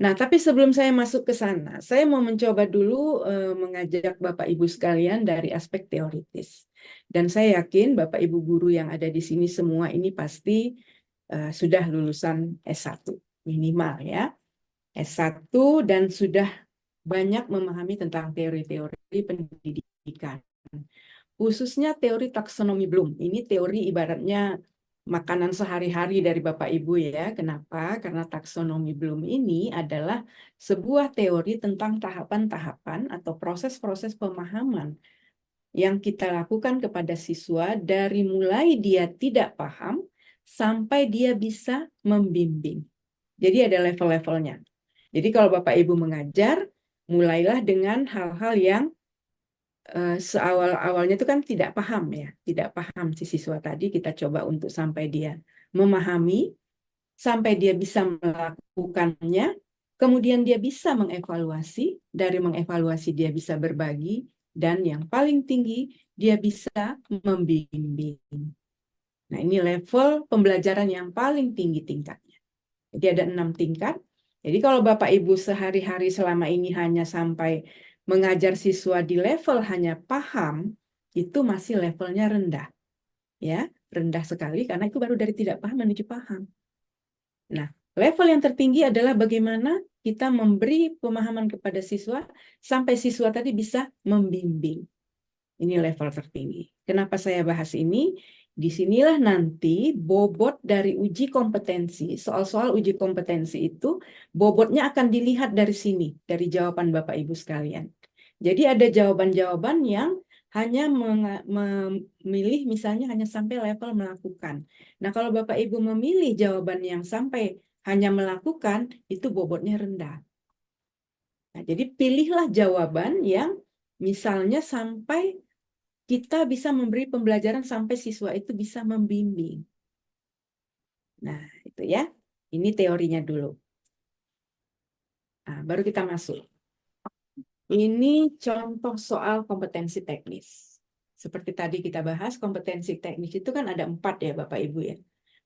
Nah, tapi sebelum saya masuk ke sana, saya mau mencoba dulu mengajak Bapak Ibu sekalian dari aspek teoritis. Dan saya yakin Bapak Ibu guru yang ada di sini semua ini pasti sudah lulusan S1 minimal ya. S1 dan sudah banyak memahami tentang teori-teori pendidikan. Khususnya teori taksonomi Bloom. Ini teori ibaratnya makanan sehari-hari dari Bapak Ibu ya. Kenapa? Karena taksonomi Bloom ini adalah sebuah teori tentang tahapan-tahapan atau proses-proses pemahaman yang kita lakukan kepada siswa dari mulai dia tidak paham sampai dia bisa membimbing. Jadi ada level-levelnya. Jadi kalau Bapak Ibu mengajar, mulailah dengan hal-hal yang seawal-awalnya itu kan tidak paham ya, tidak paham si siswa tadi, kita coba untuk sampai dia memahami, sampai dia bisa melakukannya, kemudian dia bisa mengevaluasi, dari mengevaluasi dia bisa berbagi, dan yang paling tinggi dia bisa membimbing. Nah, ini level pembelajaran yang paling tinggi tingkatnya. Jadi ada 6 tingkat. Jadi kalau Bapak Ibu sehari-hari selama ini hanya sampai mengajar siswa di level hanya paham, itu masih levelnya rendah. Ya, rendah sekali karena itu baru dari tidak paham menuju paham. Nah, level yang tertinggi adalah bagaimana kita memberi pemahaman kepada siswa sampai siswa tadi bisa membimbing. Ini level tertinggi. Kenapa saya bahas ini? Disinilah nanti bobot dari uji kompetensi, soal-soal uji kompetensi itu bobotnya akan dilihat dari sini, dari jawaban Bapak Ibu sekalian. Jadi ada jawaban-jawaban yang hanya memilih misalnya hanya sampai level melakukan. Nah, kalau Bapak Ibu memilih jawaban yang sampai hanya melakukan, itu bobotnya rendah. Nah, jadi pilihlah jawaban yang misalnya sampai kita bisa memberi pembelajaran sampai siswa itu bisa membimbing. Nah, itu ya. Ini teorinya dulu. Nah, baru kita masuk. Ini contoh soal kompetensi teknis. Seperti tadi kita bahas, kompetensi teknis itu kan ada 4 ya Bapak Ibu ya.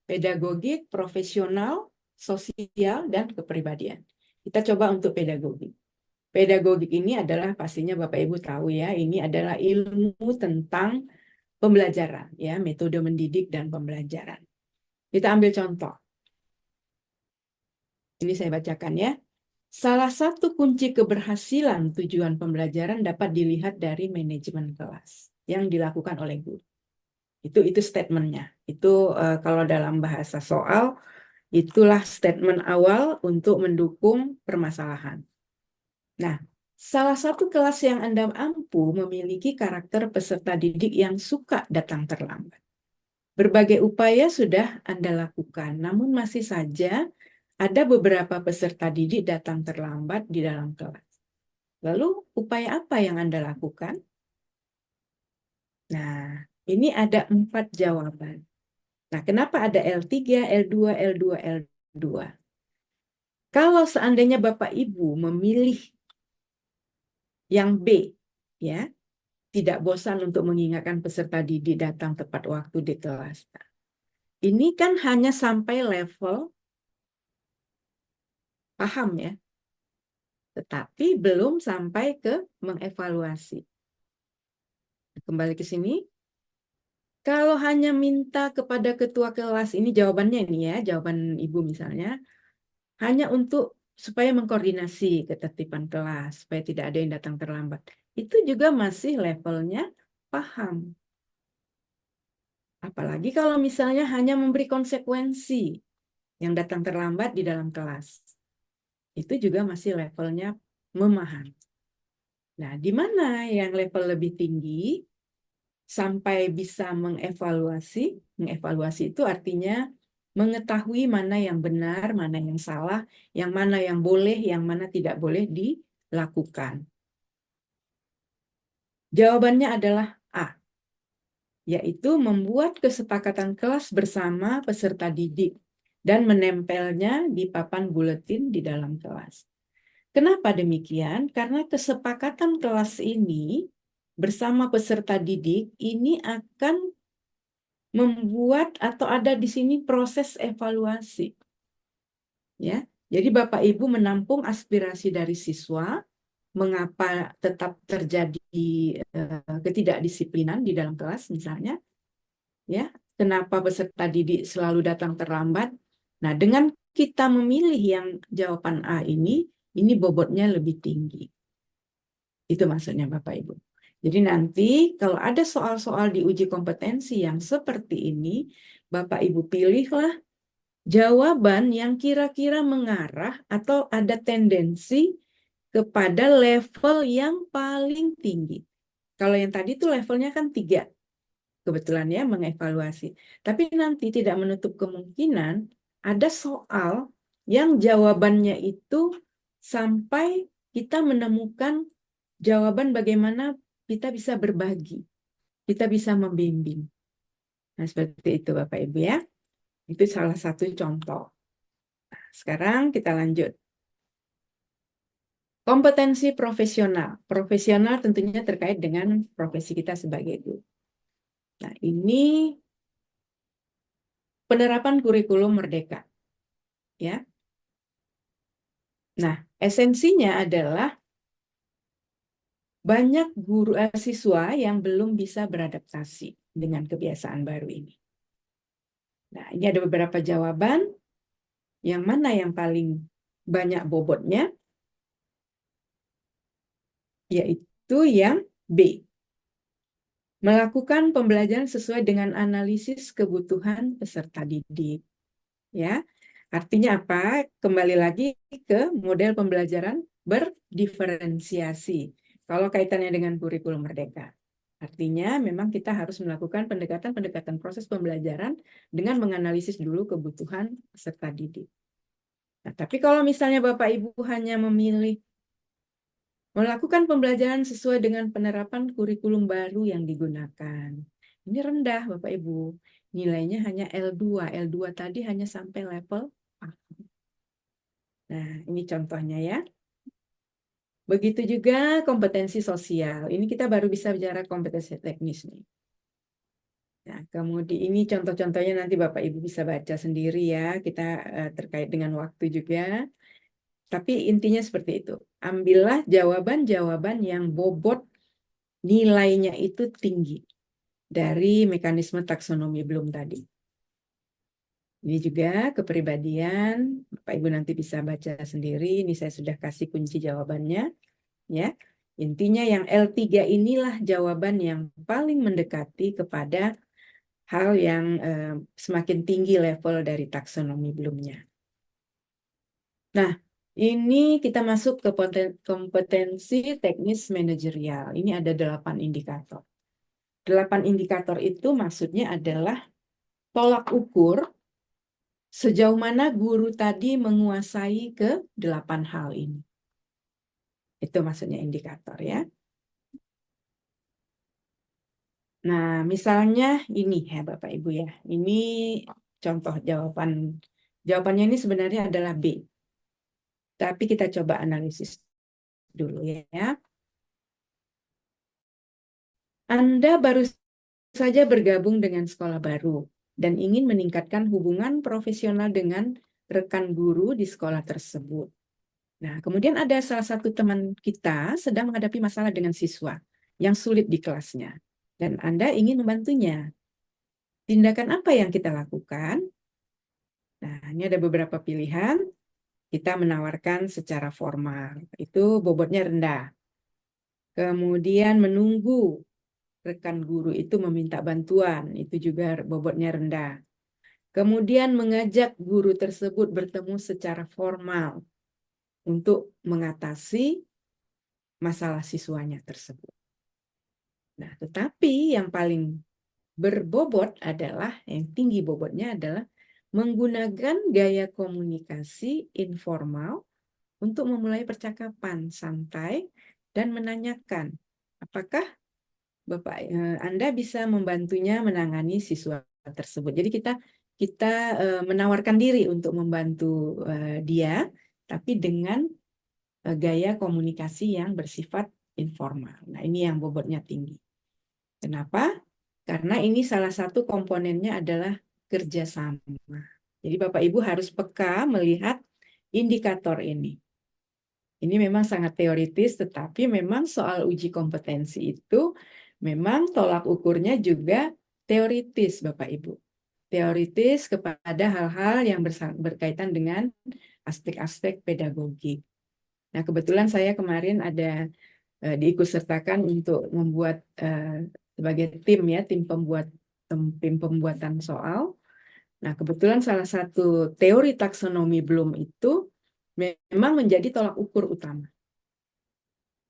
Pedagogik, profesional, sosial, dan kepribadian. Kita coba untuk pedagogik. Pedagogik ini adalah pastinya Bapak Ibu tahu ya, ini adalah ilmu tentang pembelajaran ya, metode mendidik dan pembelajaran. Kita ambil contoh. Ini saya bacakan ya. Salah satu kunci keberhasilan tujuan pembelajaran dapat dilihat dari manajemen kelas yang dilakukan oleh guru. Itu statementnya. Itu kalau dalam bahasa soal, itulah statement awal untuk mendukung permasalahan. Nah, salah satu kelas yang Anda mampu memiliki karakter peserta didik yang suka datang terlambat. Berbagai upaya sudah Anda lakukan, namun masih saja ada beberapa peserta didik datang terlambat di dalam kelas. Lalu, upaya apa yang Anda lakukan? Nah, ini ada 4 jawaban. Nah, kenapa ada L3, L2, L2, L2? Kalau seandainya Bapak Ibu memilih yang B, ya, tidak bosan untuk mengingatkan peserta didik datang tepat waktu di kelas. Nah, ini kan hanya sampai level paham ya, tetapi belum sampai ke mengevaluasi. Kembali ke sini. Kalau hanya minta kepada ketua kelas, ini jawabannya ini ya, jawaban Ibu misalnya, hanya untuk supaya mengkoordinasi ketertiban kelas, supaya tidak ada yang datang terlambat. Itu juga masih levelnya paham. Apalagi kalau misalnya hanya memberi konsekuensi yang datang terlambat di dalam kelas. Itu juga masih levelnya memahami. Nah, di mana yang level lebih tinggi sampai bisa mengevaluasi? Mengevaluasi itu artinya mengetahui mana yang benar, mana yang salah, yang mana yang boleh, yang mana tidak boleh dilakukan. Jawabannya adalah A, yaitu membuat kesepakatan kelas bersama peserta didik dan menempelnya di papan buletin di dalam kelas. Kenapa demikian? Karena kesepakatan kelas ini bersama peserta didik ini akan membuat atau ada di sini proses evaluasi. Ya. Jadi Bapak Ibu menampung aspirasi dari siswa, mengapa tetap terjadi ketidakdisiplinan di dalam kelas misalnya. Ya, kenapa peserta didik selalu datang terlambat? Nah, dengan kita memilih yang jawaban A ini bobotnya lebih tinggi. Itu maksudnya Bapak Ibu. Jadi nanti kalau ada soal-soal di uji kompetensi yang seperti ini, Bapak Ibu pilihlah jawaban yang kira-kira mengarah atau ada tendensi kepada level yang paling tinggi. Kalau yang tadi itu levelnya kan 3. Kebetulan ya mengevaluasi. Tapi nanti tidak menutup kemungkinan ada soal yang jawabannya itu sampai kita menemukan jawaban bagaimana kita bisa berbagi, kita bisa membimbing. Nah, seperti itu Bapak Ibu ya. Itu salah satu contoh. Nah, sekarang kita lanjut. Kompetensi profesional. Profesional tentunya terkait dengan profesi kita sebagai guru. Nah, ini penerapan kurikulum merdeka. Ya. Nah, esensinya adalah banyak guru siswa yang belum bisa beradaptasi dengan kebiasaan baru ini. Nah, ini ada beberapa jawaban. Yang mana yang paling banyak bobotnya? Yaitu yang B. Melakukan pembelajaran sesuai dengan analisis kebutuhan peserta didik. Ya, artinya apa? Kembali lagi ke model pembelajaran berdiferensiasi. Kalau kaitannya dengan kurikulum merdeka. Artinya memang kita harus melakukan pendekatan-pendekatan proses pembelajaran dengan menganalisis dulu kebutuhan peserta didik. Nah, tapi kalau misalnya Bapak Ibu hanya memilih melakukan pembelajaran sesuai dengan penerapan kurikulum baru yang digunakan. Ini rendah, Bapak Ibu. Nilainya hanya L2. L2 tadi hanya sampai level A. Nah, ini contohnya ya. Begitu juga kompetensi sosial. Ini kita baru bisa bicara kompetensi teknis nih. Nah, kemudian ini contoh-contohnya nanti Bapak Ibu bisa baca sendiri ya. Kita terkait dengan waktu juga. Tapi intinya seperti itu. Ambillah jawaban-jawaban yang bobot nilainya itu tinggi dari mekanisme taksonomi belum tadi. Ini juga kepribadian, Bapak Ibu nanti bisa baca sendiri. Ini saya sudah kasih kunci jawabannya, ya. Intinya yang L3 inilah jawaban yang paling mendekati kepada hal yang semakin tinggi level dari taksonomi belumnya. Nah, ini kita masuk ke kompetensi teknis manajerial. Ini ada 8 indikator. 8 indikator itu maksudnya adalah tolak ukur sejauh mana guru tadi menguasai ke 8 hal ini. Itu maksudnya indikator ya. Nah, misalnya ini ya Bapak Ibu ya. Ini contoh jawaban. Jawabannya ini sebenarnya adalah B. Tapi kita coba analisis dulu ya. Anda baru saja bergabung dengan sekolah baru dan ingin meningkatkan hubungan profesional dengan rekan guru di sekolah tersebut. Nah, kemudian ada salah satu teman kita sedang menghadapi masalah dengan siswa yang sulit di kelasnya, dan Anda ingin membantunya. Tindakan apa yang kita lakukan? Nah, ini ada beberapa pilihan. Kita menawarkan secara formal, itu bobotnya rendah. Kemudian menunggu rekan guru itu meminta bantuan, itu juga bobotnya rendah. Kemudian mengajak guru tersebut bertemu secara formal untuk mengatasi masalah siswanya tersebut. Nah, tetapi yang paling berbobot adalah, yang tinggi bobotnya adalah menggunakan gaya komunikasi informal untuk memulai percakapan santai dan menanyakan, apakah Bapak Anda bisa membantunya menangani siswa tersebut. Jadi kita menawarkan diri untuk membantu dia, tapi dengan gaya komunikasi yang bersifat informal. Nah, ini yang bobotnya tinggi. Kenapa? Karena ini salah satu komponennya adalah kerjasama. Jadi Bapak Ibu harus peka melihat indikator ini. Ini memang sangat teoritis, tetapi memang soal uji kompetensi itu memang tolak ukurnya juga teoritis, Bapak Ibu. Teoritis kepada hal-hal yang berkaitan dengan aspek-aspek pedagogik. Nah, kebetulan saya kemarin ada diikutsertakan untuk membuat sebagai tim ya, tim pembuatan soal. Nah, kebetulan salah satu teori taksonomi Bloom itu memang menjadi tolak ukur utama.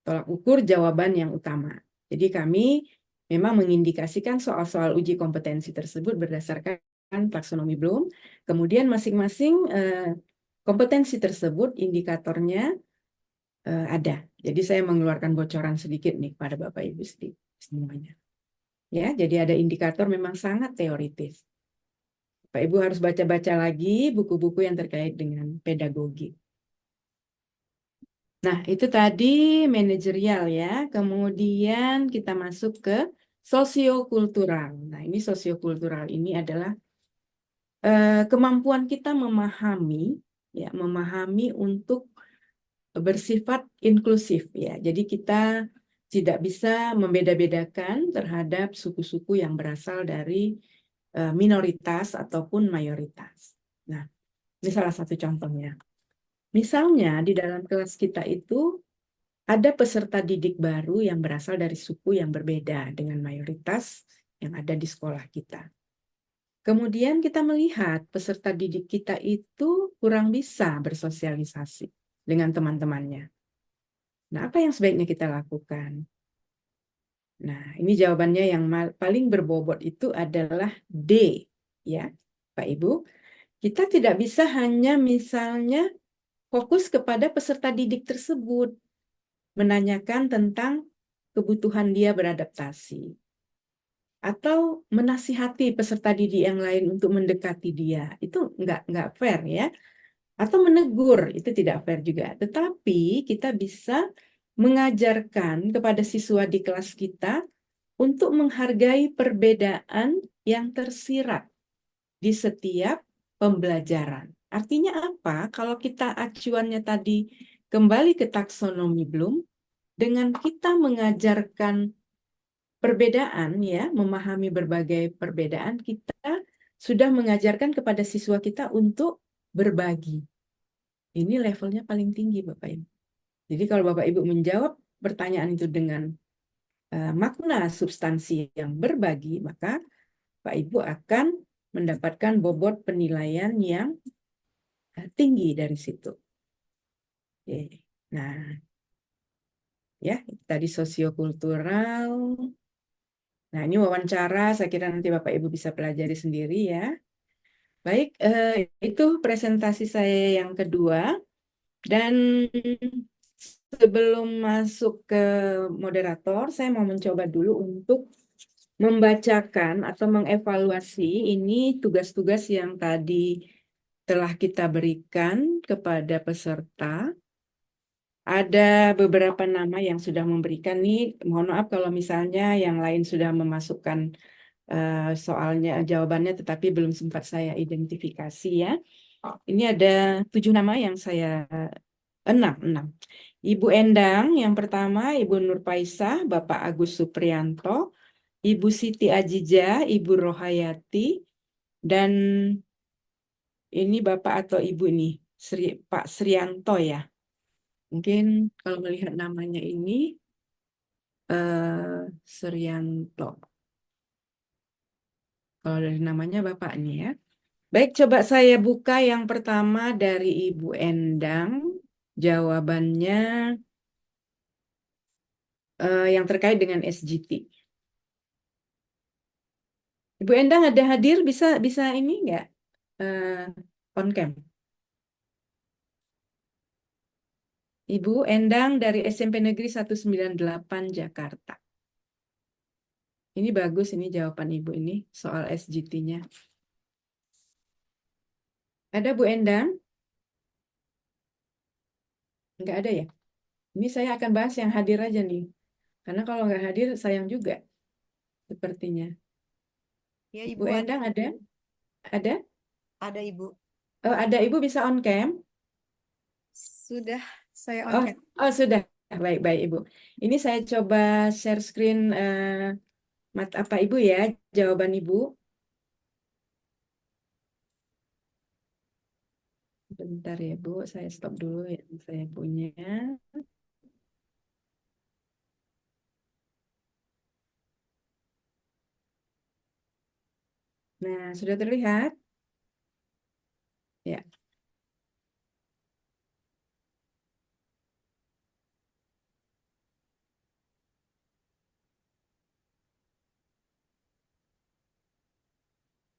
Tolak ukur jawaban yang utama. Jadi kami memang mengindikasikan soal-soal uji kompetensi tersebut berdasarkan taksonomi Bloom. Kemudian masing-masing kompetensi tersebut indikatornya ada. Jadi saya mengeluarkan bocoran sedikit nih pada Bapak Ibu semuanya. Ya, jadi ada indikator memang sangat teoritis. Bapak Ibu harus baca-baca lagi buku-buku yang terkait dengan pedagogi. Nah, itu tadi manajerial ya. Kemudian kita masuk ke sosiokultural. Nah, ini sosiokultural ini adalah kemampuan kita memahami untuk bersifat inklusif ya. Jadi kita tidak bisa membeda-bedakan terhadap suku-suku yang berasal dari minoritas ataupun mayoritas. Nah, ini salah satu contohnya. Misalnya di dalam kelas kita itu ada peserta didik baru yang berasal dari suku yang berbeda dengan mayoritas yang ada di sekolah kita. Kemudian kita melihat peserta didik kita itu kurang bisa bersosialisasi dengan teman-temannya. Nah, apa yang sebaiknya kita lakukan? Nah, ini jawabannya yang paling berbobot itu adalah D, ya, Pak Ibu. Kita tidak bisa hanya misalnya fokus kepada peserta didik tersebut, menanyakan tentang kebutuhan dia beradaptasi, atau menasihati peserta didik yang lain untuk mendekati dia. Itu nggak fair ya. Atau menegur, itu tidak fair juga. Tetapi kita bisa mengajarkan kepada siswa di kelas kita untuk menghargai perbedaan yang tersirat di setiap pembelajaran. Artinya apa? Kalau kita acuannya tadi kembali ke taksonomi Bloom, dengan kita mengajarkan perbedaan ya, memahami berbagai perbedaan, kita sudah mengajarkan kepada siswa kita untuk berbagi. Ini levelnya paling tinggi, Bapak Ibu. Jadi kalau Bapak Ibu menjawab pertanyaan itu dengan makna substansi yang berbagi, maka Pak Ibu akan mendapatkan bobot penilaian yang tinggi dari situ. Oke. Nah, ya, tadi sosiokultural. Nah, ini wawancara, saya kira nanti Bapak Ibu bisa pelajari sendiri ya. Baik, itu presentasi saya yang kedua. Dan sebelum masuk ke moderator, saya mau mencoba dulu untuk membacakan atau mengevaluasi ini tugas-tugas yang tadi telah kita berikan kepada peserta. Ada beberapa nama yang sudah memberikan nih. Mohon maaf kalau misalnya yang lain sudah memasukkan soalnya, jawabannya, tetapi belum sempat saya identifikasi ya. Ini ada 7 nama yang saya, 6. Ibu Endang yang pertama, Ibu Nurpaisah, Bapak Agus Supriyanto, Ibu Siti Ajijah, Ibu Rohayati, dan ini Bapak atau Ibu ini, Pak Srianto ya. Mungkin kalau melihat namanya ini, Srianto. Kalau dari namanya Bapak nih ya. Baik, coba saya buka yang pertama dari Ibu Endang. Jawabannya yang terkait dengan SGT. Ibu Endang ada hadir, bisa ini nggak? On cam. Ibu Endang dari SMP Negeri 198 Jakarta. Ini bagus, ini jawaban Ibu ini soal SGT-nya. Ada Bu Endang? Nggak ada ya? Ini saya akan bahas yang hadir aja nih. Karena kalau nggak hadir, sayang juga sepertinya. Ya, Bu Ibu Endang ada? Ada? ada Ibu. Oh, ada, Ibu bisa on cam? Sudah saya on Oh, cam. oh sudah. Baik, Ibu. Ini saya coba share screen apa Ibu ya, jawaban Ibu. Bentar ya Bu, saya stop dulu yang saya punya. Nah, sudah terlihat? Ya.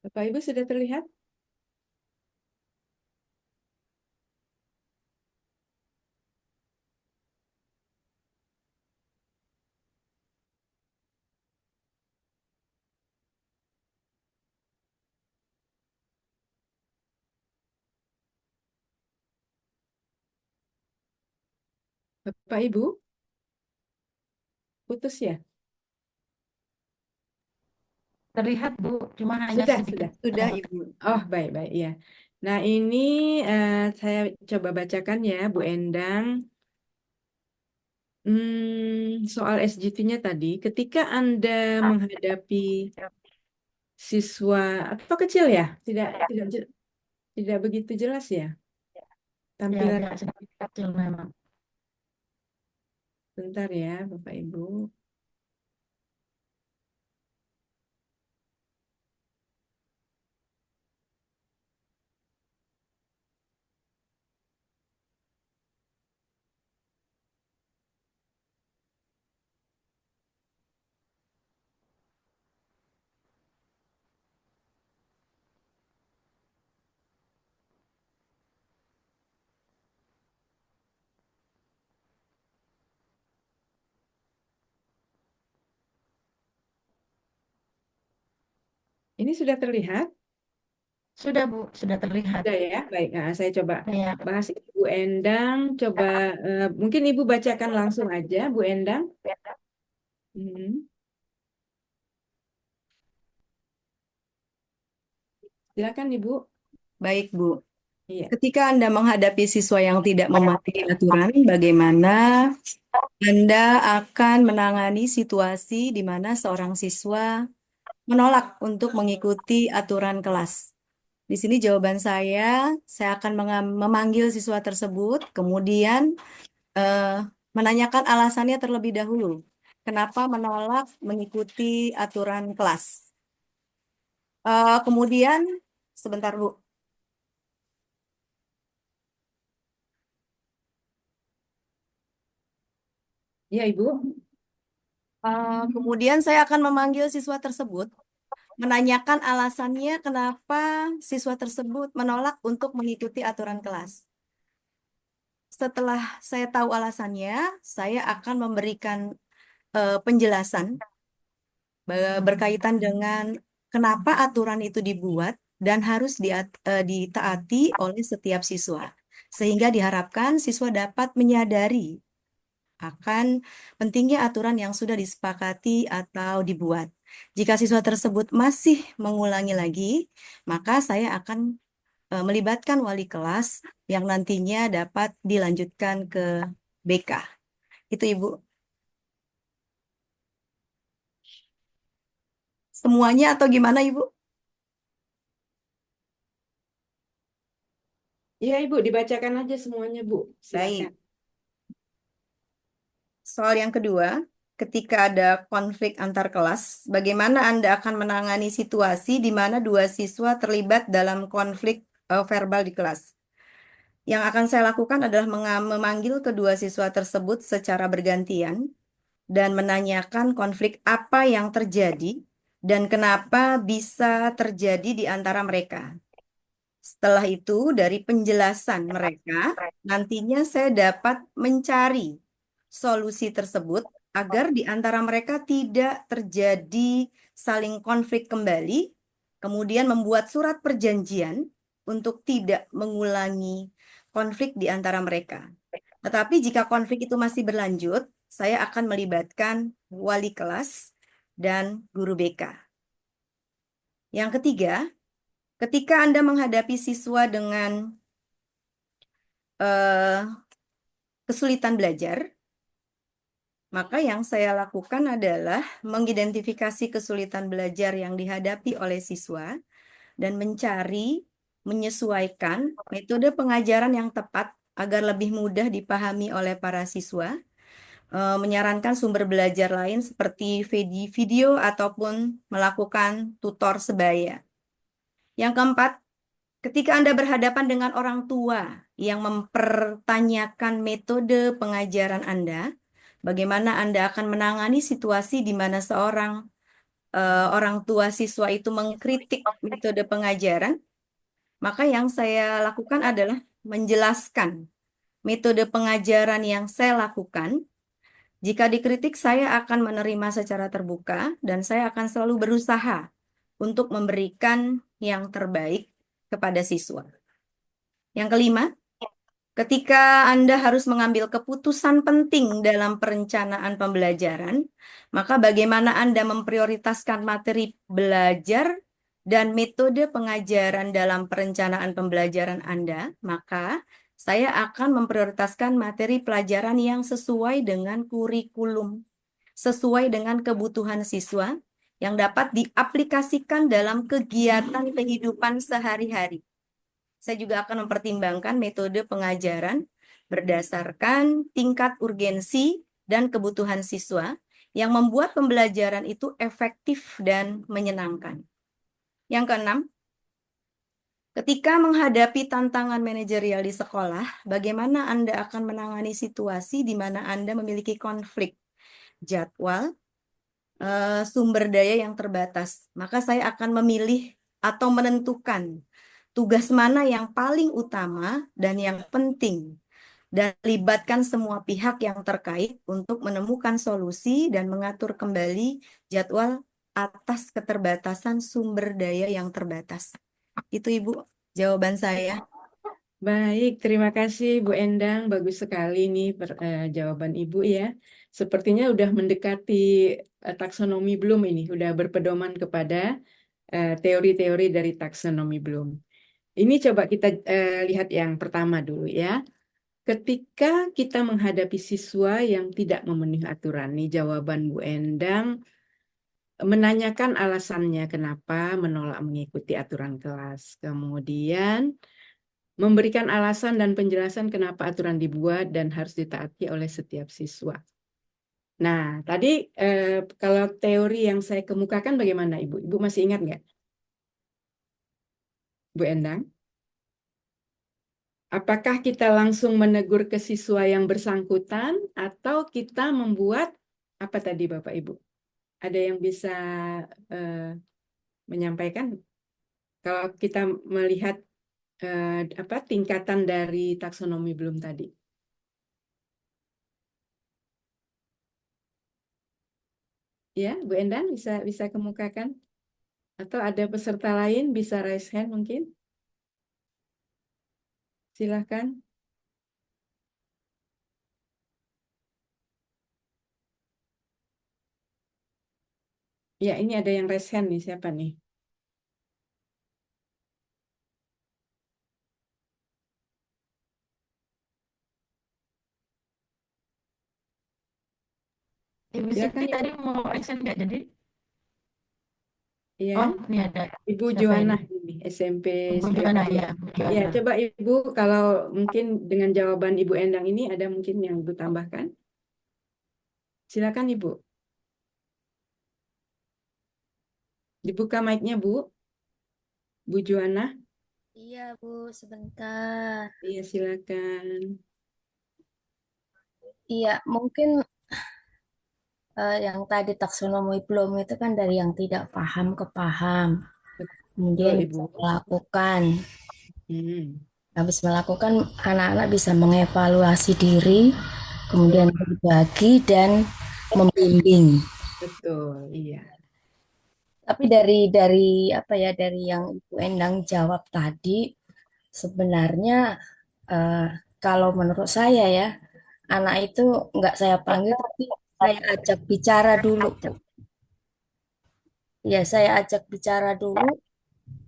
Bapak Ibu sudah terlihat? Bapak Ibu, putus ya? Terlihat Bu, cuma hanya Sudah, sedikit. Sudah Ibu. Oh, baik, ya. Nah, ini saya coba bacakan ya, Bu Endang. Soal SGT-nya tadi, ketika Anda menghadapi siswa atau kecil ya, tidak begitu jelas ya Ya tampilan. agak sedikit kecil memang. Bentar ya, Bapak Ibu. Ini sudah terlihat? Sudah, Bu, sudah terlihat. Sudah ya, baik. Nah, saya coba Ya, bahas Bu Endang. Coba mungkin Ibu bacakan langsung aja, Bu Endang. Hmm. Silakan Ibu. Baik, Bu. Iya. Ketika Anda menghadapi siswa yang tidak mematuhi aturan, bagaimana Anda akan menangani situasi di mana seorang siswa menolak untuk mengikuti aturan kelas? Di sini jawaban saya akan memanggil siswa tersebut, kemudian eh, menanyakan alasannya terlebih dahulu. Kenapa menolak mengikuti aturan kelas? Kemudian, sebentar Bu. Iya, Ibu. Kemudian saya akan memanggil siswa tersebut, menanyakan alasannya kenapa siswa tersebut menolak untuk mengikuti aturan kelas. Setelah saya tahu alasannya, saya akan memberikan penjelasan berkaitan dengan kenapa aturan itu dibuat dan harus ditaati oleh setiap siswa. Sehingga diharapkan siswa dapat menyadari akan pentingnya aturan yang sudah disepakati atau dibuat. Jika siswa tersebut masih mengulangi lagi, maka saya akan melibatkan wali kelas yang nantinya dapat dilanjutkan ke BK. Itu Ibu. Semuanya atau gimana Ibu? Iya, Ibu, dibacakan aja semuanya, Bu. Silakan. Baik. Soal yang kedua, ketika ada konflik antar kelas, bagaimana Anda akan menangani situasi di mana dua siswa terlibat dalam konflik verbal di kelas? Yang akan saya lakukan adalah memanggil kedua siswa tersebut secara bergantian dan menanyakan konflik apa yang terjadi dan kenapa bisa terjadi di antara mereka. Setelah itu, dari penjelasan mereka, nantinya saya dapat mencari solusi tersebut agar di antara mereka tidak terjadi saling konflik kembali, kemudian membuat surat perjanjian untuk tidak mengulangi konflik di antara mereka. Tetapi jika konflik itu masih berlanjut, saya akan melibatkan wali kelas dan guru BK. Yang ketiga, ketika Anda menghadapi siswa dengan eh, kesulitan belajar, maka yang saya lakukan adalah mengidentifikasi kesulitan belajar yang dihadapi oleh siswa dan menyesuaikan metode pengajaran yang tepat agar lebih mudah dipahami oleh para siswa, menyarankan sumber belajar lain seperti video ataupun melakukan tutor sebaya. Yang keempat, ketika Anda berhadapan dengan orang tua yang mempertanyakan metode pengajaran Anda, bagaimana Anda akan menangani situasi di mana seorang orang tua siswa itu mengkritik metode pengajaran? Maka yang saya lakukan adalah menjelaskan metode pengajaran yang saya lakukan. Jika dikritik, saya akan menerima secara terbuka dan saya akan selalu berusaha untuk memberikan yang terbaik kepada siswa. Yang kelima, ketika Anda harus mengambil keputusan penting dalam perencanaan pembelajaran, maka bagaimana Anda memprioritaskan materi belajar dan metode pengajaran dalam perencanaan pembelajaran Anda, maka saya akan memprioritaskan materi pelajaran yang sesuai dengan kurikulum, sesuai dengan kebutuhan siswa yang dapat diaplikasikan dalam kegiatan kehidupan sehari-hari. Saya juga akan mempertimbangkan metode pengajaran berdasarkan tingkat urgensi dan kebutuhan siswa yang membuat pembelajaran itu efektif dan menyenangkan. Yang keenam, ketika menghadapi tantangan manajerial di sekolah, bagaimana Anda akan menangani situasi di mana Anda memiliki konflik jadwal, sumber daya yang terbatas? Maka saya akan memilih atau menentukan tugas mana yang paling utama dan yang penting, dan libatkan semua pihak yang terkait untuk menemukan solusi dan mengatur kembali jadwal atas keterbatasan sumber daya yang terbatas. Itu Ibu, jawaban saya. Baik, terima kasih Bu Endang. Bagus sekali nih jawaban Ibu ya. Sepertinya udah mendekati taksonomi Bloom ini, udah berpedoman kepada teori-teori dari taksonomi Bloom. Ini coba kita lihat yang pertama dulu ya. Ketika kita menghadapi siswa yang tidak memenuhi aturan, nih jawaban Bu Endang menanyakan alasannya kenapa menolak mengikuti aturan kelas. Kemudian memberikan alasan dan penjelasan kenapa aturan dibuat dan harus ditaati oleh setiap siswa. Nah, tadi kalau teori yang saya kemukakan bagaimana Ibu? Ibu masih ingat nggak? Bu Endang? Apakah kita langsung menegur ke siswa yang bersangkutan atau kita membuat apa tadi Bapak Ibu? Ada yang bisa menyampaikan? Kalau kita melihat tingkatan dari taksonomi Bloom tadi. Ya, Bu Endang bisa kemukakan? Atau ada peserta lain bisa raise hand mungkin? Silahkan. Ya, ini ada yang raise hand nih. Siapa nih? Ibu Silakan Siti Ibu. tadi mau aksen nggak jadi? Ya, Oh, ini ada Ibu siapa Johanna ini? ini SMP Ibu 10. Johanna ya, Bu Ya, Johanna. coba Ibu kalau mungkin dengan jawaban Ibu Endang ini ada mungkin yang Ibu tambahkan? Silakan Ibu. Dibuka mic-nya Bu. Bu Johanna. Iya, Bu, sebentar. Iya, silakan. Iya, mungkin yang tadi taksonomi belum itu kan dari yang tidak paham ke paham. Betul, Kemudian Ibu. bisa melakukan. Hmm, Habis melakukan, anak-anak bisa mengevaluasi diri, betul, kemudian berbagi dan membimbing. betul, iya. Tapi dari apa ya, dari yang Ibu Endang jawab tadi, sebenarnya eh, kalau menurut saya ya, anak itu nggak saya panggil, tapi saya ajak bicara dulu, Bu. Ya, saya ajak bicara dulu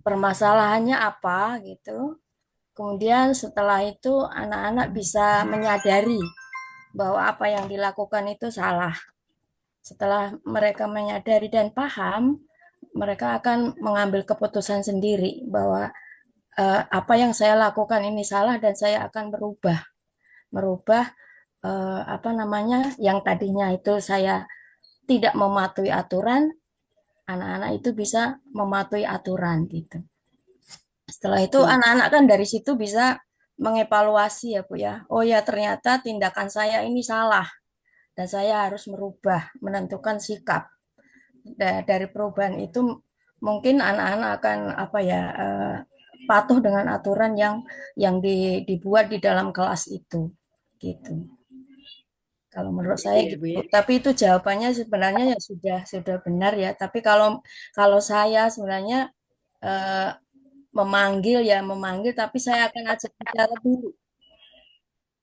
permasalahannya apa gitu. Kemudian setelah itu anak-anak bisa menyadari bahwa apa yang dilakukan itu salah. Setelah mereka menyadari dan paham, mereka akan mengambil keputusan sendiri bahwa apa yang saya lakukan ini salah dan saya akan merubah apa namanya, yang tadinya itu saya tidak mematuhi aturan, anak-anak itu bisa mematuhi aturan gitu. Setelah itu Iya, anak-anak kan dari situ bisa mengevaluasi ya Bu ya. Oh ya, ternyata tindakan saya ini salah dan saya harus merubah, menentukan sikap. Dari perubahan itu mungkin anak-anak akan apa ya, patuh dengan aturan yang dibuat di dalam kelas itu gitu. Kalau menurut gitu saya ya Bu gitu. ya. Tapi itu jawabannya sebenarnya ya sudah benar ya. Tapi kalau kalau saya sebenarnya eh, memanggil, tapi saya akan ajak bicara dulu.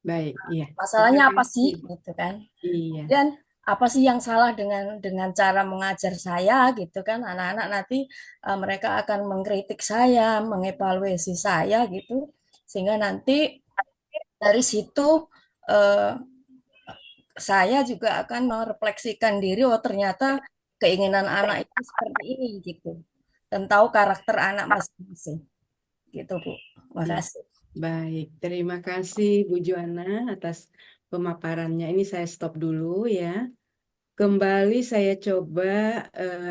Baik, iya. Terima Masalahnya apa sih kasih. gitu kan? Iya, Dan apa sih yang salah dengan cara mengajar saya gitu kan? Anak-anak nanti mereka akan mengkritik saya, mengevaluasi saya gitu. Sehingga nanti dari situ eh, saya juga akan merefleksikan diri, oh ternyata keinginan anak itu seperti ini gitu. Dan tahu karakter anak masing-masing. Gitu, Bu. iya. Makasih. Baik, terima kasih Bu Joana atas pemaparannya. Ini saya stop dulu ya. Kembali saya coba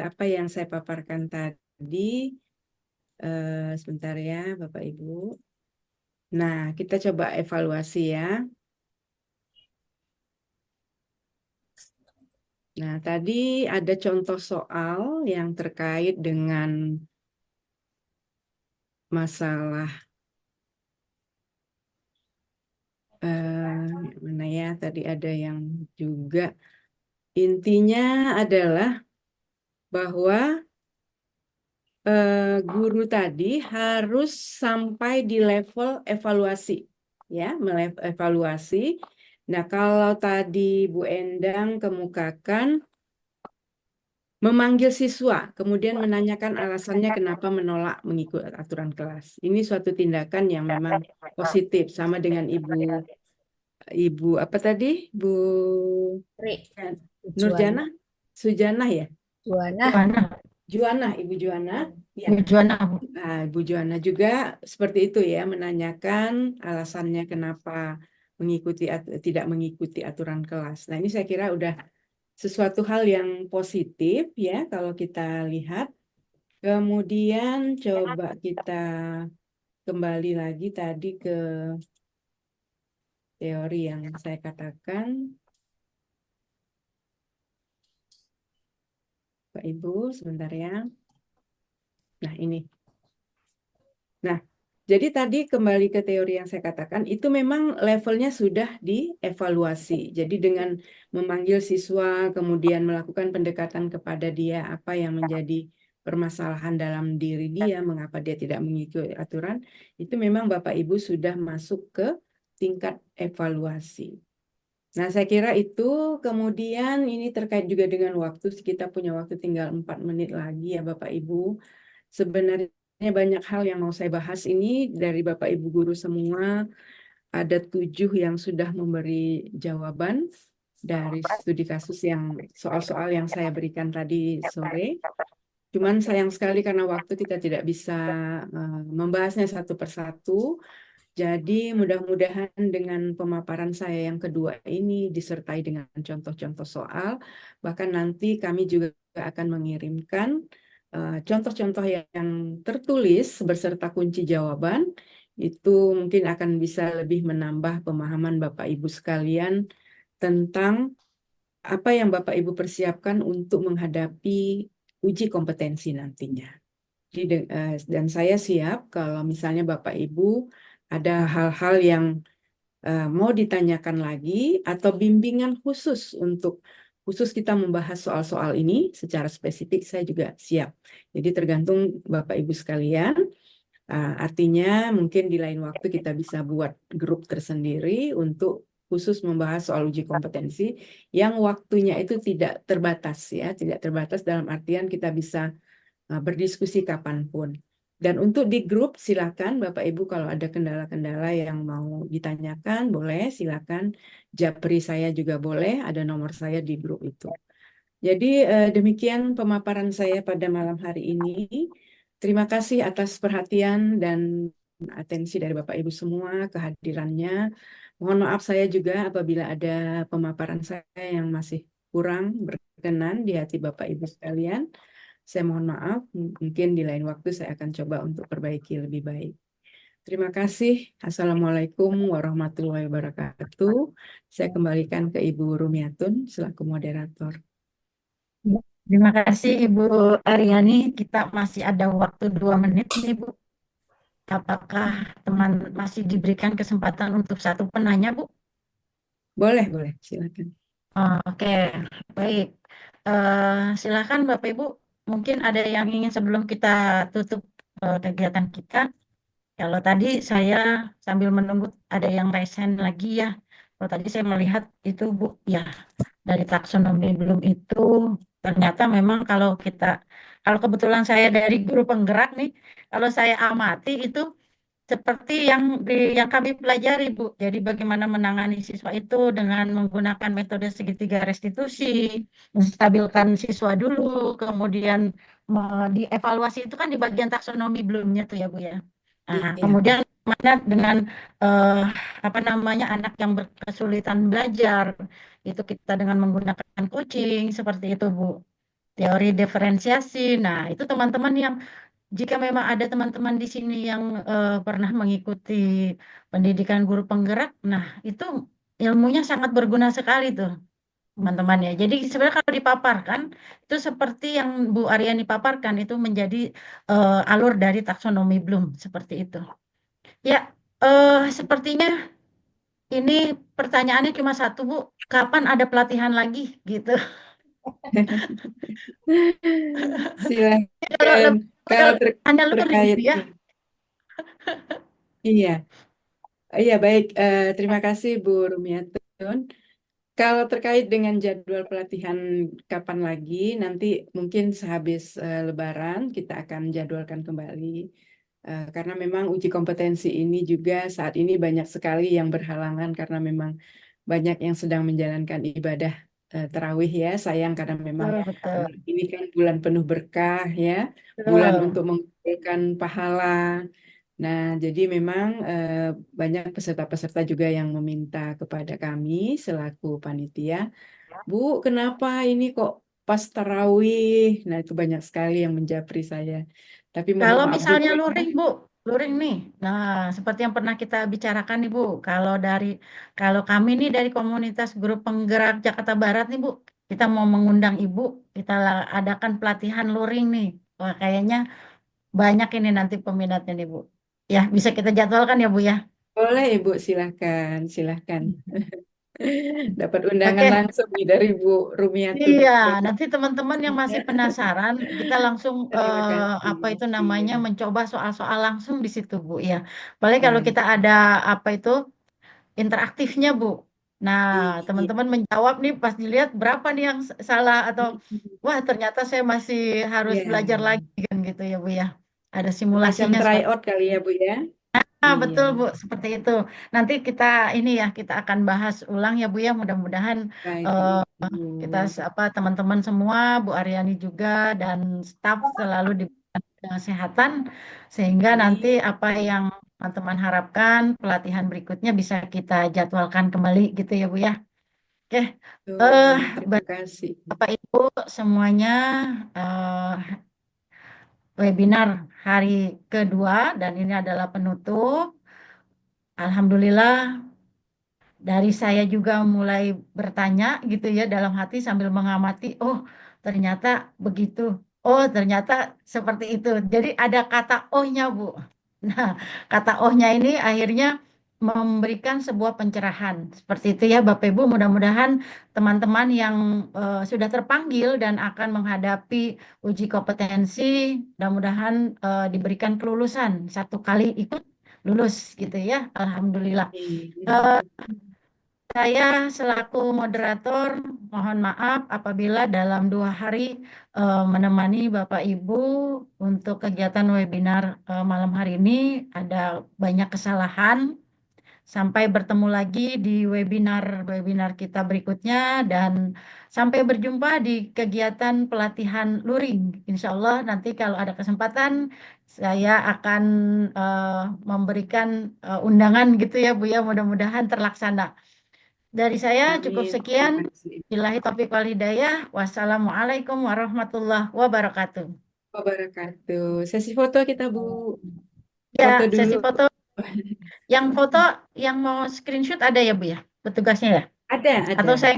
apa yang saya paparkan tadi. Sebentar ya, Bapak Ibu. Nah, kita coba evaluasi ya. Nah, tadi ada contoh soal yang terkait dengan masalah mana ya? Tadi ada yang juga intinya adalah bahwa guru tadi harus sampai di level evaluasi, ya, evaluasi. Nah, kalau tadi Bu Endang kemukakan memanggil siswa, kemudian menanyakan alasannya kenapa menolak mengikuti aturan kelas. Ini suatu tindakan yang memang positif, sama dengan Ibu apa tadi, Bu Nurjana, Sujana ya, Juana. Juana, Ibu Juana, ya. Bu Juana, Bu. Nah, Ibu Juana juga seperti itu ya, menanyakan alasannya kenapa tidak mengikuti aturan kelas. Nah, ini saya kira udah sesuatu hal yang positif ya kalau kita lihat. Kemudian coba kita kembali lagi tadi ke teori yang saya katakan. Pak Ibu, sebentar ya. Nah, ini. Nah, jadi tadi kembali ke teori yang saya katakan, itu memang levelnya sudah dievaluasi. Jadi dengan memanggil siswa, kemudian melakukan pendekatan kepada dia, apa yang menjadi permasalahan dalam diri dia, mengapa dia tidak mengikuti aturan, itu memang Bapak Ibu sudah masuk ke tingkat evaluasi. Nah, saya kira itu. Kemudian ini terkait juga dengan waktu, kita punya waktu tinggal 4 menit lagi ya Bapak Ibu. Sebenarnya banyak hal yang mau saya bahas ini dari Bapak Ibu guru semua. Ada 7 yang sudah memberi jawaban dari studi kasus yang soal-soal yang saya berikan tadi sore. Cuman sayang sekali karena waktu kita tidak bisa membahasnya satu persatu. Jadi mudah-mudahan dengan pemaparan saya yang kedua ini disertai dengan contoh-contoh soal, bahkan nanti kami juga akan mengirimkan contoh-contoh yang tertulis beserta kunci jawaban. Itu mungkin akan bisa lebih menambah pemahaman Bapak Ibu sekalian tentang apa yang Bapak Ibu persiapkan untuk menghadapi uji kompetensi nantinya. Dan saya siap kalau misalnya Bapak Ibu ada hal-hal yang mau ditanyakan lagi atau bimbingan khusus untuk khusus kita membahas soal-soal ini secara spesifik, saya juga siap. Jadi tergantung Bapak Ibu sekalian. Artinya mungkin di lain waktu kita bisa buat grup tersendiri untuk khusus membahas soal uji kompetensi yang waktunya itu tidak terbatas ya, tidak terbatas dalam artian kita bisa berdiskusi kapanpun. Dan untuk di grup silakan Bapak Ibu kalau ada kendala-kendala yang mau ditanyakan boleh silakan japri saya juga boleh, ada nomor saya di grup itu. Jadi demikian pemaparan saya pada malam hari ini. Terima kasih atas perhatian dan atensi dari Bapak Ibu semua, kehadirannya. Mohon maaf saya juga apabila ada pemaparan saya yang masih kurang berkenan di hati Bapak Ibu sekalian. Saya mohon maaf, mungkin di lain waktu saya akan coba untuk perbaiki lebih baik. Terima kasih. Assalamualaikum warahmatullahi wabarakatuh. Saya kembalikan ke Ibu Rumiatun selaku moderator. Terima kasih Ibu Aryani. Kita masih ada waktu 2 menit nih Bu. Apakah teman masih diberikan kesempatan untuk satu penanya Bu? Boleh, silakan. Oke, baik. Silakan Bapak Ibu. Mungkin ada yang ingin sebelum kita tutup kegiatan kita. Kalau tadi saya sambil menunggu ada yang resen lagi ya. Kalau tadi saya melihat itu Bu, ya dari taksonomi belum itu ternyata memang kalau kebetulan saya dari guru penggerak nih, kalau saya amati itu seperti yang kami pelajari Bu. Jadi bagaimana menangani siswa itu dengan menggunakan metode segitiga restitusi, menstabilkan siswa dulu, kemudian dievaluasi itu kan di bagian taksonomi belumnya tuh ya Bu ya. Nah, Iya. kemudian mana dengan eh, apa namanya anak yang berkesulitan belajar, itu kita dengan menggunakan coaching seperti itu, Bu. Teori diferensiasi. Nah, itu teman-teman yang jika memang ada teman-teman di sini yang pernah mengikuti pendidikan guru penggerak, nah itu ilmunya sangat berguna sekali tuh, teman-teman ya. Jadi sebenarnya kalau dipaparkan itu seperti yang Bu Aryani paparkan itu menjadi alur dari taksonomi Bloom seperti itu. Ya, sepertinya ini pertanyaannya cuma satu, Bu. Kapan ada pelatihan lagi gitu? Kalau Silahkan. lebih model Kalau hanya luring terkait gitu ya. nih, iya, iya baik. Terima kasih Bu Rumiatun. Kalau terkait dengan jadwal pelatihan kapan lagi, nanti mungkin sehabis Lebaran kita akan jadwalkan kembali. Karena memang uji kompetensi ini juga saat ini banyak sekali yang berhalangan karena memang banyak yang sedang menjalankan ibadah tarawih ya. Sayang karena memang Betul, betul. ini kan bulan penuh berkah ya, bulan Betul. untuk mengumpulkan pahala. Nah, jadi memang banyak peserta-peserta juga yang meminta kepada kami selaku panitia, Bu, kenapa ini kok pas tarawih? Nah, itu banyak sekali yang menjapri saya. Tapi mohon Kalau maaf juga misalnya ya. luring, Bu, luring nih. Nah, seperti yang pernah kita bicarakan nih, Bu. Kalau kami nih dari komunitas grup penggerak Jakarta Barat nih, Bu, kita mau mengundang Ibu, kita adakan pelatihan luring nih. Wah, kayaknya banyak ini nanti peminatnya nih, Bu. Ya, bisa kita jadwalkan ya, Bu ya. Boleh, Ibu, silahkan, silahkan. Dapat undangan Oke. langsung nih dari Bu Rumiatun. Iya, nanti teman-teman yang masih penasaran, kita langsung Terima kasih. apa itu Iya, namanya mencoba soal-soal langsung di situ, Bu ya. Apalagi kalau baik. kita ada apa itu interaktifnya, Bu. Nah, Iya. teman-teman menjawab nih pas dilihat berapa nih yang salah atau wah ternyata saya masih harus Iya. belajar lagi kan gitu ya, Bu ya. Ada Semacam simulasinya seperti tryout kali ya, Bu ya. Iya, betul Bu, seperti itu. Nanti kita ini ya kita akan bahas ulang ya Bu ya. Mudah-mudahan baik, eh, kita Ibu. apa teman-teman semua, Bu Aryani juga dan staf selalu diberikan kesehatan sehingga nanti Amin. apa yang teman-teman harapkan pelatihan berikutnya bisa kita jadwalkan kembali gitu ya Bu ya. Oke, eh Betul. Terima kasih. Bapak Ibu semuanya eh, webinar hari kedua dan ini adalah penutup. Alhamdulillah dari saya juga mulai bertanya gitu ya dalam hati sambil mengamati, oh ternyata begitu, oh ternyata seperti itu. Jadi ada kata ohnya Bu. Nah, kata ohnya ini akhirnya memberikan sebuah pencerahan. Seperti itu ya Bapak Ibu, mudah-mudahan teman-teman yang sudah terpanggil dan akan menghadapi uji kompetensi, mudah-mudahan diberikan kelulusan. Satu kali ikut lulus gitu ya, Alhamdulillah. Eh, Amin. saya selaku moderator mohon maaf apabila dalam 2 hari menemani Bapak Ibu untuk kegiatan webinar malam hari ini ada banyak kesalahan. Sampai bertemu lagi di webinar-webinar kita berikutnya dan sampai berjumpa di kegiatan pelatihan luring. Insya Allah nanti kalau ada kesempatan saya akan eh, memberikan undangan gitu ya Bu ya mudah-mudahan terlaksana. Dari saya cukup Amin. sekian. Terima kasih. Billahi taufiq wal hidayah. Wassalamualaikum warahmatullahi wabarakatuh. Wabarakatuh. Sesi foto kita, Bu. Foto Ya, dulu. sesi foto. Yang foto, yang mau screenshot ada ya, Bu ya? Petugasnya ya? Ada, ada. Atau saya?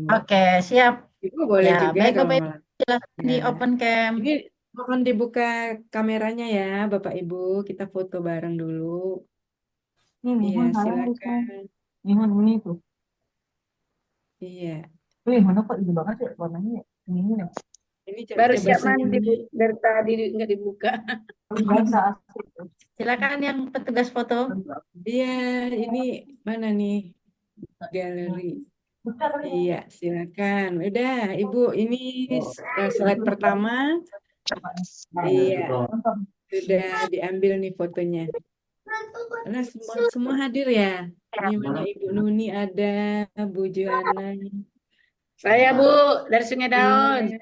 Oke, siap. Ibu boleh Ya, juga baik kalau Bapak Ibu. mau. Silakan Ya. di open cam. Ini mohon dibuka kameranya ya, Bapak Ibu. Kita foto bareng dulu. Ini Iya, Mihun salah harusnya. silakan. Mihun ini tuh. Iya. Wih, mana kok ini banget ya warnanya ya? Ini ya. Ini Baru coba siap mandi senyumnya. Bu. Dari tadi nggak dibuka. Biasa asli. Silakan yang petugas foto. Iya, ini mana nih galeri? Iya, silakan. Udah, Ibu, ini slide pertama. Iya, sudah diambil nih fotonya. Karena semua hadir ya. Ini mana Ibu Nuni ada, Bu Juana. Saya Bu dari Sungai Iya, Daun. iya.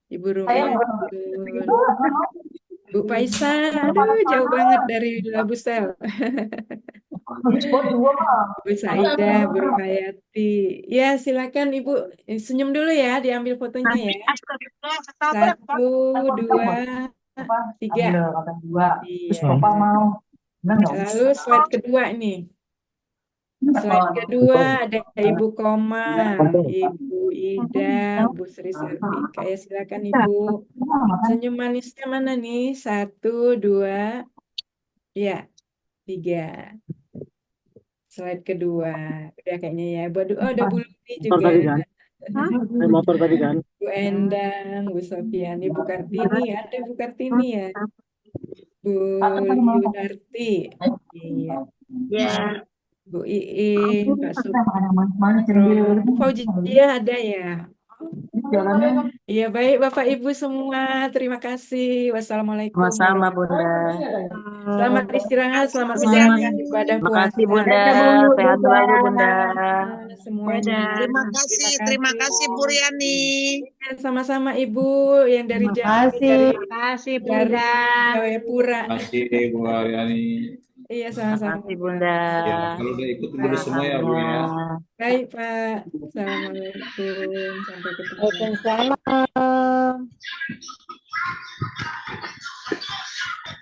Ibu Saya Rumiatun. Bu Paisan, aduh jauh banget dari Labusel. Bu Saidah, Bu Hayati. Ya, silakan Ibu. Senyum dulu ya, diambil fotonya ya. 1, 2, 3. Iya. Lalu slide kedua nih. Slide kedua ada Ibu Koma, Ibu Ida, Bu Sri Sartika. Ya, silakan Ibu. Senyum manisnya mana nih? 1, 2, ya, 3. Slide kedua. Udah kayaknya ya. Ada Bu Lutfi juga. Motor tadi kan. Bu Endang, Bu Sofiani, Bu Kartini. Ada Bu Kartini ya. Bu Yunarti. Iya. Ya. Bu Iin, Pak Supro. Bu Fauzia ada ya. Iya, baik Bapak Ibu semua. Terima kasih. Wassalamualaikum Sama-sama warahmatullahi Bunda. wabarakatuh. Selamat istirahat, selamat menjalankan ibadah Makasih puasa. Bunda. Sehat selalu Bunda. Semuanya. Terima kasih Bu Riani. Ya, sama-sama Ibu yang dari Terima Jambi, kasih. Kasih dari Bunda. Jayapura. Terima kasih Bu Aryani. Iya, sama-sama. Makasih Bunda. Ya, kalau udah ikut dulu semua ya Bu ya. Baik Pak. Assalamualaikum. Sampai ketemu. Waalaikumsalam.